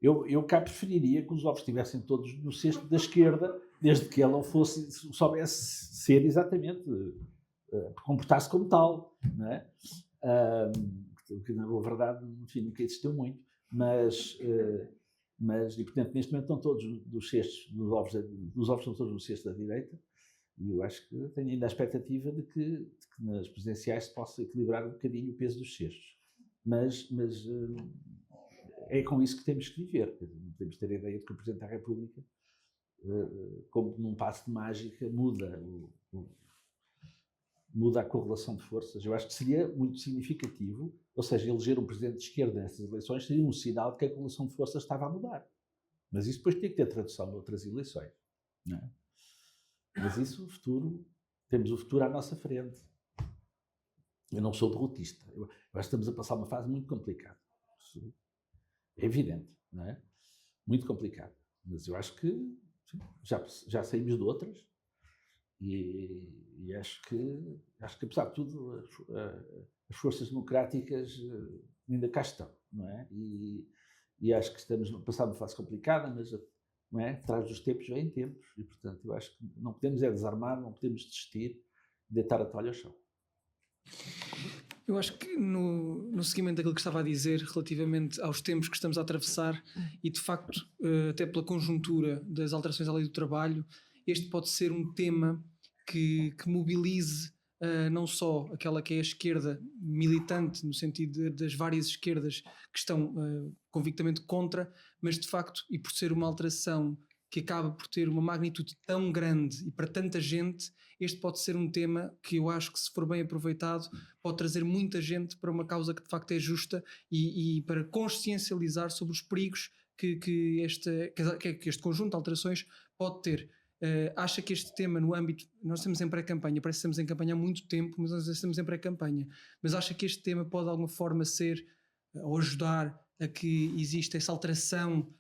Eu cá preferiria que os ovos estivessem todos no cesto da esquerda, desde que ela soubesse ser exatamente, comportar-se como tal, não é? Que na verdade, enfim, nunca existiu muito, mas e portanto neste momento estão todos dos cestos, dos ovos estão todos no cesto da direita, e eu acho que tenho ainda a expectativa de que nas presidenciais se possa equilibrar um bocadinho o peso dos cestos, mas é com isso que temos que viver. Temos que ter a ideia de que o Presidente da República, como num passo de mágica, muda a correlação de forças. Eu acho que seria muito significativo, ou seja, eleger um Presidente de esquerda nessas eleições seria um sinal de que a correlação de forças estava a mudar. Mas isso depois tinha que ter tradução de outras eleições. Não é? Mas isso, temos o futuro à nossa frente. Eu não sou derrotista. Eu acho que estamos a passar uma fase muito complicada. É evidente, não é? Muito complicado. Mas eu acho que já saímos de outras e acho que apesar de tudo as forças democráticas ainda cá estão, não é? E acho que estamos a passar uma fase complicada, mas não é? Atrás dos tempos vêm tempos e, portanto, eu acho que não podemos desarmar, não podemos desistir, deitar a toalha ao chão. Eu acho que no seguimento daquilo que estava a dizer relativamente aos tempos que estamos a atravessar e de facto até pela conjuntura das alterações à lei do trabalho, este pode ser um tema que mobilize não só aquela que é a esquerda militante, no sentido das várias esquerdas que estão convictamente contra, mas de facto, e por ser uma alteração que acaba por ter uma magnitude tão grande e para tanta gente, este pode ser um tema que eu acho que, se for bem aproveitado, pode trazer muita gente para uma causa que de facto é justa e para consciencializar sobre os perigos que este conjunto de alterações pode ter. Acha que este tema, no âmbito, nós estamos em pré-campanha, parece que estamos em campanha há muito tempo, mas nós estamos em pré-campanha, mas acha que este tema pode de alguma forma ser, ou ajudar a que exista essa alteração,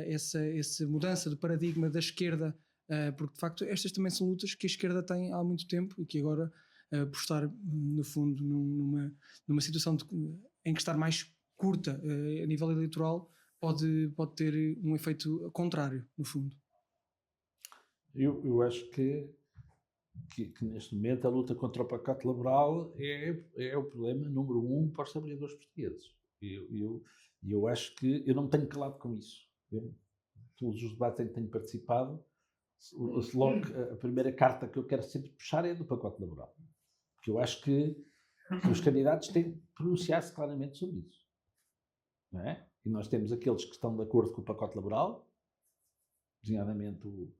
essa mudança do paradigma da esquerda, porque de facto estas também são lutas que a esquerda tem há muito tempo e que agora, por estar no fundo numa situação em que estar mais curta a nível eleitoral, pode ter um efeito contrário, no fundo. Eu acho que neste momento a luta contra o pacote laboral é o problema número 1 para os trabalhadores portugueses. Eu acho que eu não me tenho calado com isso. Todos os debates em que tenho participado, logo a primeira carta que eu quero sempre puxar é do pacote laboral. Porque eu acho que os candidatos têm de pronunciar-se claramente sobre isso. Não é? E nós temos aqueles que estão de acordo com o pacote laboral, designadamente o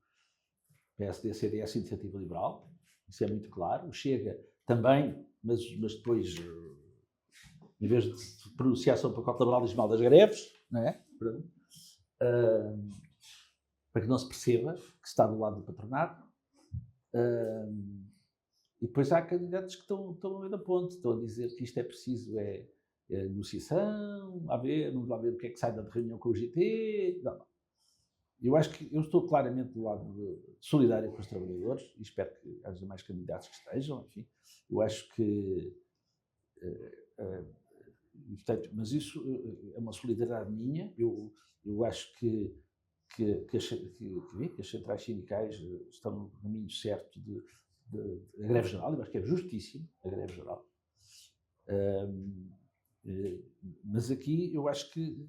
PSD, CDS e Iniciativa Liberal, isso é muito claro. O Chega também, mas depois, em vez de pronunciar sobre o pacote laboral, diz mal das greves, não é? Para que não se perceba que está do lado do patronato. E depois há candidatos que estão no meio da ponte, estão a dizer que isto é preciso, é negociação, vamos lá ver o que é que sai da reunião com o GT. Não. Eu acho que eu estou claramente do lado solidário com os trabalhadores e espero que haja mais candidatos que estejam, enfim. Eu acho que... portanto, mas isso é uma solidariedade minha. Eu acho que as centrais sindicais estão no caminho certo da greve geral. Eu acho que é justíssimo a greve geral. Mas aqui eu acho que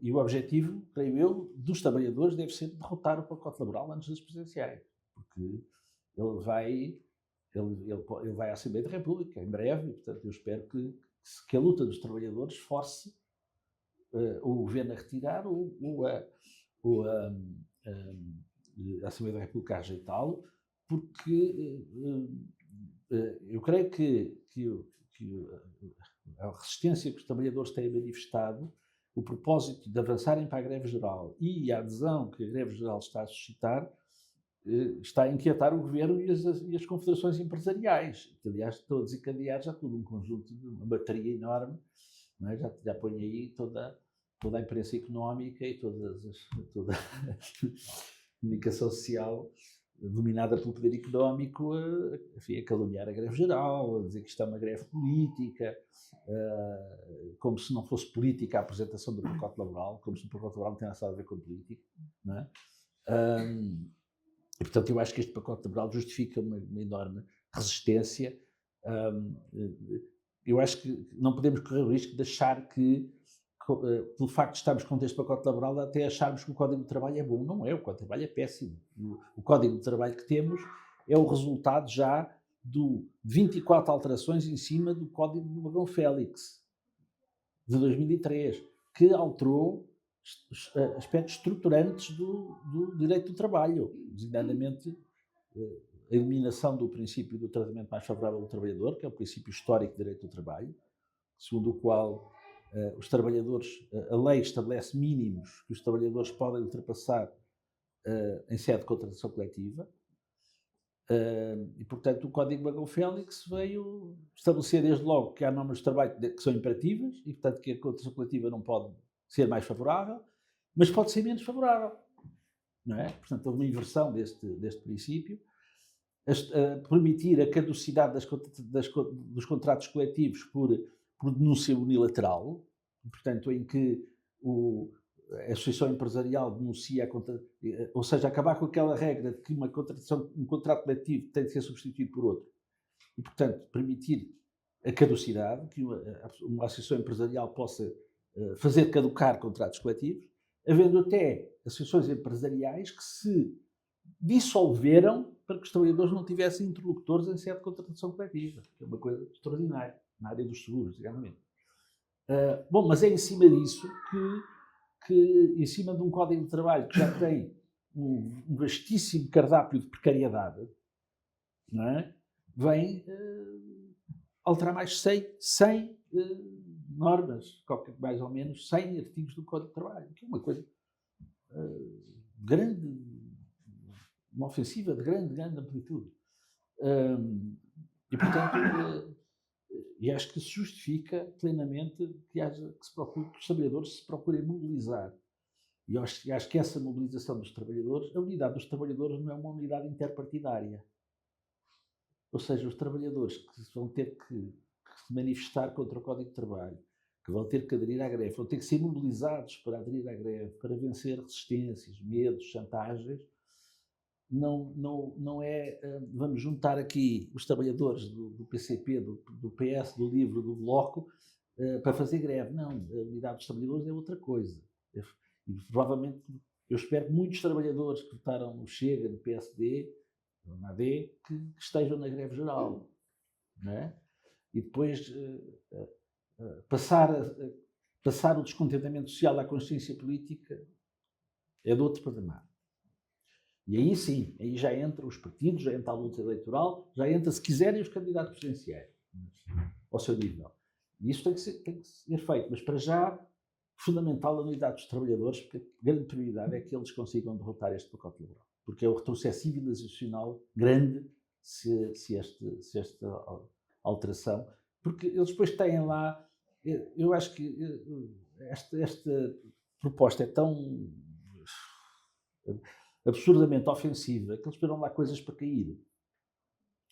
o objetivo, creio eu, dos trabalhadores deve ser derrotar o pacote laboral antes das presidenciais, porque ele vai à Assembleia da República em breve e, portanto, eu espero que a luta dos trabalhadores force o governo a retirar ou a Assembleia da República a rejeitá-lo, porque eu creio que a resistência que os trabalhadores têm manifestado, o propósito de avançarem para a greve geral e a adesão que a greve geral está a suscitar, está a inquietar o governo e as confederações empresariais, que aliás estão a desencadear já todo um conjunto de uma bateria enorme, não é? Já põe aí toda a imprensa económica e toda a comunicação social dominada pelo poder económico a caluniar a greve geral, a dizer que isto é uma greve política, como se não fosse política a apresentação do pacote laboral, como se o pacote laboral não tem nada a ver com política, não é? E, portanto, eu acho que este pacote laboral justifica uma enorme resistência. Eu acho que não podemos correr o risco de achar que, pelo facto de estarmos contra este pacote laboral, até acharmos que o Código de Trabalho é bom. Não é, o Código de Trabalho é péssimo. O Código de Trabalho que temos é o resultado já de 24 alterações em cima do Código do Magão Félix, de 2003, que alterou aspectos estruturantes do direito do trabalho, designadamente a eliminação do princípio do tratamento mais favorável do trabalhador, que é o princípio histórico do direito do trabalho, segundo o qual os trabalhadores, a lei estabelece mínimos que os trabalhadores podem ultrapassar em sede de contratação coletiva, e, portanto, o Código Magão Félix veio estabelecer desde logo que há normas de trabalho que são imperativas e, portanto, que a contratação coletiva não pode ser mais favorável, mas pode ser menos favorável, não é? Portanto, houve uma inversão deste princípio, permitir a caducidade dos contratos coletivos por denúncia unilateral, portanto, em que a Associação Empresarial denuncia, ou seja, acabar com aquela regra de que um contrato coletivo tem de ser substituído por outro, e, portanto, permitir a caducidade, que uma Associação Empresarial possa fazer caducar contratos coletivos, havendo até associações empresariais que se dissolveram para que os trabalhadores não tivessem interlocutores em sede de contratação coletiva, que é uma coisa extraordinária, na área dos seguros, digamos. Bom, mas é em cima disso que em cima de um Código de Trabalho que já tem um vastíssimo cardápio de precariedade, não é? Vem alterar mais 100 normas, mais ou menos 100 artigos do Código de Trabalho, que é uma coisa grande, uma ofensiva de grande amplitude. E, portanto, e acho que se justifica plenamente que os trabalhadores se procurem mobilizar. E acho que essa mobilização dos trabalhadores, a unidade dos trabalhadores não é uma unidade interpartidária. Ou seja, os trabalhadores que vão ter que se manifestar contra o Código de Trabalho, que vão ter que aderir à greve, vão ter que ser mobilizados para aderir à greve, para vencer resistências, medos, chantagens, não é, vamos juntar aqui os trabalhadores do PCP, do PS, do LIVRE, do Bloco, para fazer greve. Não, a unidade dos trabalhadores é outra coisa. E provavelmente, eu espero que muitos trabalhadores que votaram no Chega, no PSD, no AD, que estejam na greve geral. Não é? E depois passar o descontentamento social à consciência política é de outro patamar. E aí sim, aí já entram os partidos, já entra a luta eleitoral, já entra, se quiserem, os candidatos presidenciais, ao seu nível. E isso tem que ser feito, mas para já, fundamental a unidade dos trabalhadores, porque a grande prioridade é que eles consigam derrotar este pacote liberal. Porque é o retrocesso civilizacional grande se esta alteração, porque eles depois têm lá, eu acho que esta proposta é tão absurdamente ofensiva que eles esperam lá coisas para cair.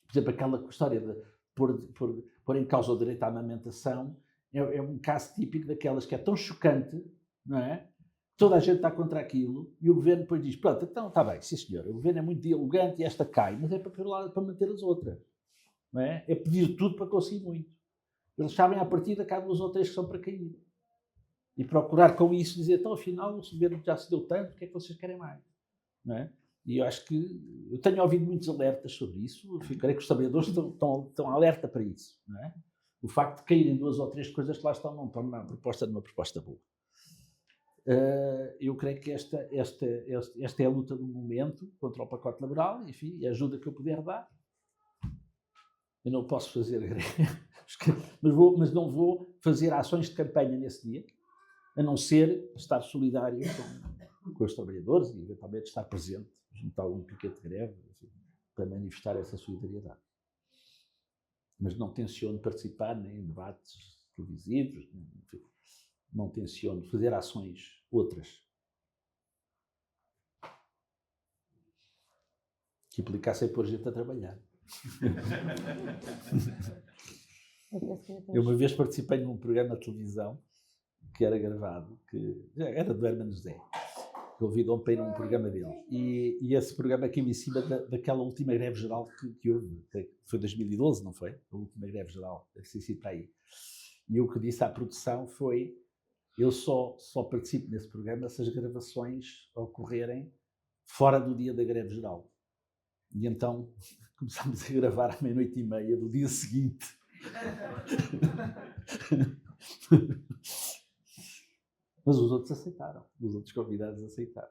Por exemplo, aquela história de pôr em causa o direito à amamentação é um caso típico daquelas que é tão chocante, não é? Toda a gente está contra aquilo e o governo depois diz, pronto, então está bem, sim senhor, o governo é muito dialogante e esta cai, mas é para manter as outras. Não é? É pedir tudo para conseguir muito. Eles sabem à partida que há 2 ou 3 que são para cair. E procurar com isso dizer, então afinal o governo já se deu tanto, o que é que vocês querem mais? Não é? E eu acho que, eu tenho ouvido muitos alertas sobre isso, eu creio que os trabalhadores estão alerta para isso. Não é? O facto de caírem 2 ou 3 coisas que lá estão não torna a proposta numa proposta boa. Eu creio que esta é a luta do momento contra o pacote laboral, enfim, e a ajuda que eu puder dar. Eu não posso fazer greve, mas não vou fazer ações de campanha nesse dia, a não ser estar solidário com os trabalhadores e eventualmente estar presente junto a algum piquete de greve, enfim, para manifestar essa solidariedade. Mas não tenciono participar nem em debates televisivos, enfim, não tenciono fazer ações outras que implicassem pôr gente a trabalhar. Eu uma vez participei num programa de televisão que era gravado, que era do Hermano José, convidou-me para ir a um programa dele. E esse programa caiu em cima daquela última greve geral que houve, foi 2012, não foi? A última greve geral, deve ser sido para aí. E o que disse à produção foi, eu só participo nesse programa se as gravações ocorrerem fora do dia da greve geral. E então começámos a gravar à 00:30 do dia seguinte. Mas os outros aceitaram, os outros convidados aceitaram.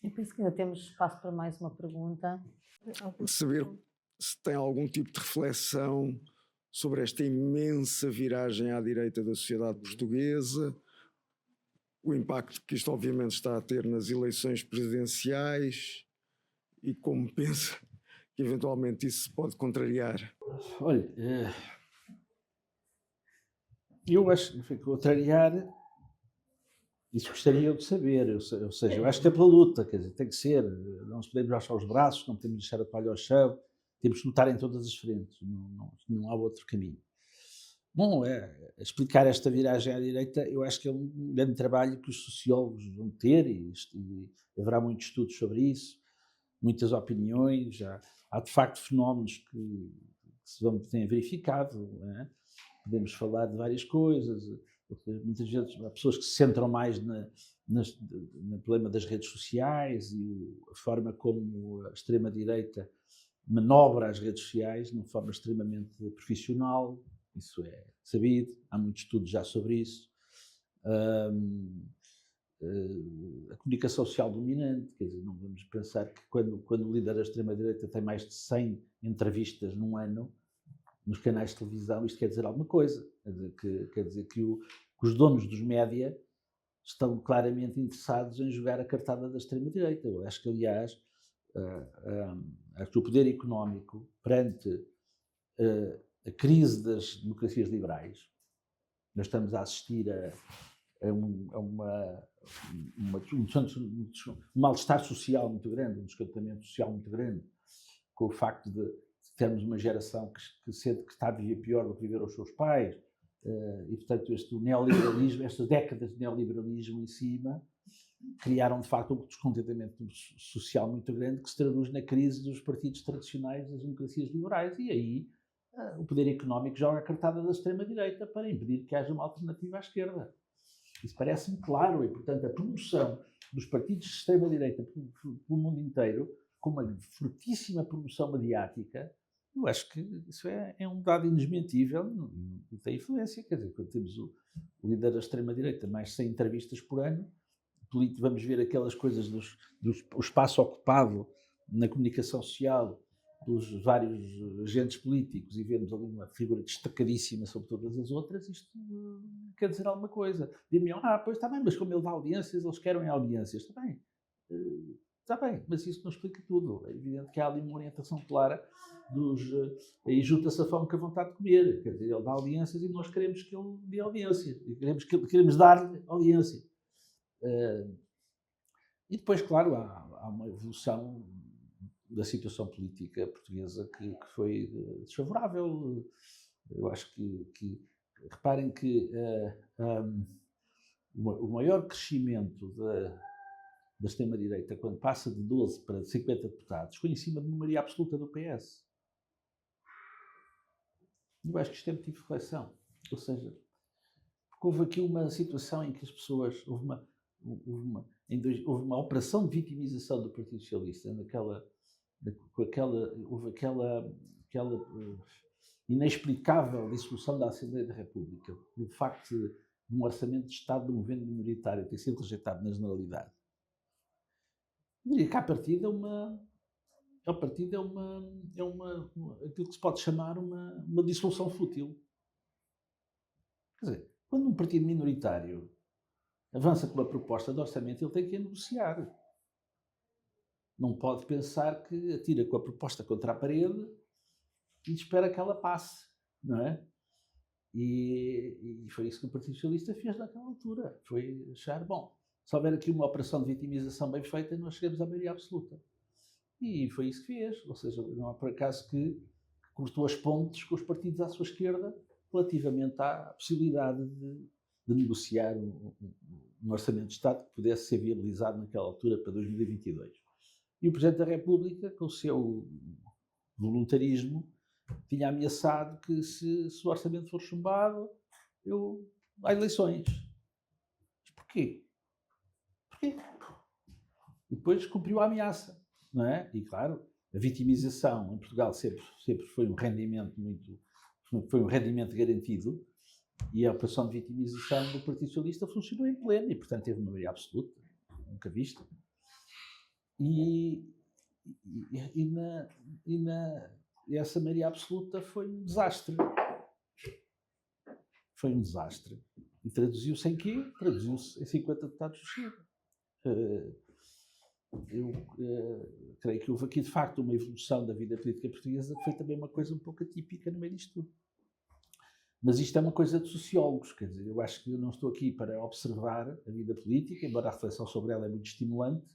Eu penso que ainda temos espaço para mais uma pergunta. Saber se tem algum tipo de reflexão sobre esta imensa viragem à direita da sociedade portuguesa, o impacto que isto obviamente está a ter nas eleições presidenciais e como pensa que eventualmente isso se pode contrariar. Olha, eu acho que contrariar, isso gostaria eu de saber, ou seja, eu acho que é pela luta, quer dizer, tem que ser, não nos podemos baixar os braços, não podemos deixar a toalha ao chão, temos que lutar em todas as frentes, não há outro caminho. Bom, explicar esta viragem à direita, eu acho que é um grande trabalho que os sociólogos vão ter e haverá muitos estudos sobre isso, muitas opiniões, há de facto fenómenos que se têm verificado, não é? Podemos falar de várias coisas, muitas vezes há pessoas que se centram mais no problema das redes sociais e a forma como a extrema-direita manobra as redes sociais de uma forma extremamente profissional, isso é sabido, há muitos estudos já sobre isso. A comunicação social dominante, quer dizer, não vamos pensar que quando o líder da extrema-direita tem mais de 100 entrevistas num ano nos canais de televisão, isto quer dizer alguma coisa. Quer dizer que os donos dos média estão claramente interessados em jogar a cartada da extrema-direita. Eu acho que, aliás, o poder económico, perante a crise das democracias liberais, nós estamos a assistir um mal-estar social muito grande, um descontentamento social muito grande, com o facto de termos uma geração que sente que está a viver pior do que viveram os seus pais, e portanto este neoliberalismo, estas décadas de neoliberalismo em cima, criaram de facto um descontentamento social muito grande que se traduz na crise dos partidos tradicionais das democracias liberais, e aí o poder económico joga a cartada da extrema-direita para impedir que haja uma alternativa à esquerda. Isso parece-me claro, e portanto a promoção dos partidos de extrema-direita pelo mundo inteiro, com uma fortíssima promoção mediática, eu acho que isso é um dado indesmentível e tem influência. Quer dizer, quando temos o líder da extrema-direita, mais 100 entrevistas por ano, vamos ver aquelas coisas do espaço ocupado na comunicação social pelos vários agentes políticos e vemos ali uma figura destacadíssima sobre todas as outras, isto quer dizer alguma coisa. Dizem-me, pois está bem, mas como ele dá audiências, eles querem audiências. Está bem, mas isso não explica tudo. É evidente que há ali uma orientação clara aí junta-se a fome com a vontade de comer. Quer dizer, ele dá audiências e nós queremos que ele dê audiência. E queremos dar-lhe audiência. E depois, claro, há uma evolução da situação política portuguesa que foi desfavorável. Eu acho que reparem que o maior crescimento da extrema-direita, quando passa de 12 para 50 deputados, foi em cima de uma maioria absoluta do PS. Eu acho que isto é motivo de reflexão. Ou seja, porque houve aqui uma situação em que as pessoas... Houve uma operação de vitimização do Partido Socialista, houve aquela inexplicável dissolução da Assembleia da República, no facto de um orçamento de Estado de um governo minoritário ter sido rejeitado na generalidade. Eu diria que à partida aquilo que se pode chamar uma dissolução fútil. Quer dizer, quando um partido minoritário avança com uma proposta de orçamento, ele tem que a negociar. Não pode pensar que atira com a proposta contra a parede e espera que ela passe, não é? E foi isso que o Partido Socialista fez naquela altura. Foi achar, bom, se houver aqui uma operação de vitimização bem feita, nós chegamos à maioria absoluta. E foi isso que fez. Ou seja, não há por acaso que cortou as pontes com os partidos à sua esquerda relativamente à possibilidade de negociar um orçamento de Estado que pudesse ser viabilizado naquela altura para 2022. E o Presidente da República, com o seu voluntarismo, tinha ameaçado que se o orçamento for chumbado, há eleições. Mas porquê? E depois cumpriu a ameaça, não é? E claro, a vitimização em Portugal sempre foi um rendimento garantido, e a operação de vitimização do Partido Socialista funcionou em pleno e, portanto, teve uma maioria absoluta, nunca vista. E essa maioria absoluta foi um desastre. Foi um desastre. E traduziu-se em quê? Traduziu-se em 50 deputados do Chega. Eu creio que houve aqui, de facto, uma evolução da vida política portuguesa que foi também uma coisa um pouco atípica no meio disto tudo. Mas isto é uma coisa de sociólogos, quer dizer, eu acho que eu não estou aqui para observar a vida política, embora a reflexão sobre ela é muito estimulante,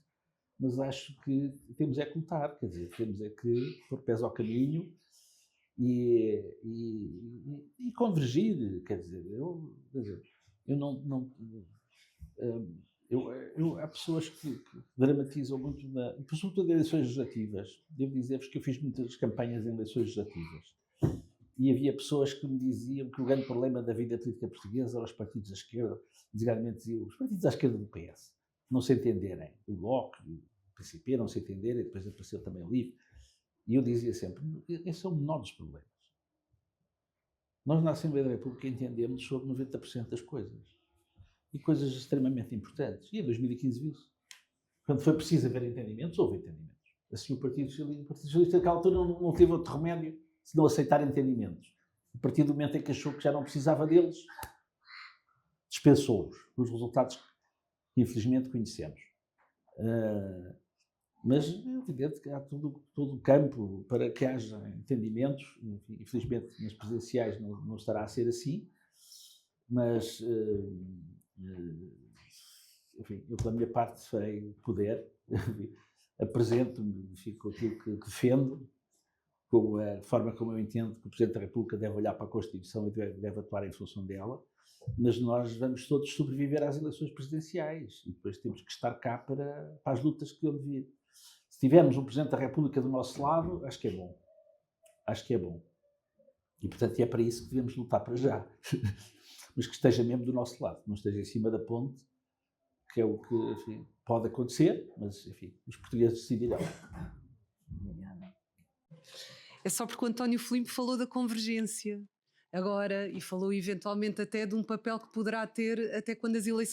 mas acho que temos é que lutar, quer dizer, temos é que pôr pés ao caminho e convergir, quer dizer, há pessoas que dramatizam muito, sobretudo em eleições legislativas. Devo dizer-vos que eu fiz muitas campanhas em eleições legislativas. E havia pessoas que me diziam que o grande problema da vida política portuguesa eram os partidos da esquerda, designadamente os partidos à esquerda do PS. não se entenderem, o Bloco e o PCP não se entenderem, depois apareceu também o LIVRE, e eu dizia sempre, esse é o menor dos problemas. Nós na Assembleia da República entendemos sobre 90% das coisas, e coisas extremamente importantes, e em 2015 viu-se. Quando foi preciso haver entendimentos, houve entendimentos. Assim o Partido Socialista naquela altura não teve outro remédio se não aceitar entendimentos. A partir do momento em que achou que já não precisava deles, dispensou-os, os resultados que infelizmente conhecemos. Mas é evidente que há todo o campo para que haja entendimentos. Infelizmente nas presidenciais não estará a ser assim, mas enfim, eu pela minha parte farei o que puder, apresento-me, fico com aquilo que defendo, com a forma como eu entendo que o Presidente da República deve olhar para a Constituição e deve atuar em função dela, mas nós vamos todos sobreviver às eleições presidenciais e depois temos que estar cá para as lutas que hão de vir. Se tivermos um Presidente da República do nosso lado, acho que é bom. Acho que é bom. E, portanto, é para isso que devemos lutar para já. Mas que esteja mesmo do nosso lado, não esteja em cima da ponte, que é o que, enfim, pode acontecer, mas, enfim, os portugueses decidirão. É só porque o António Filipe falou da convergência agora e falou eventualmente até de um papel que poderá ter até quando as eleições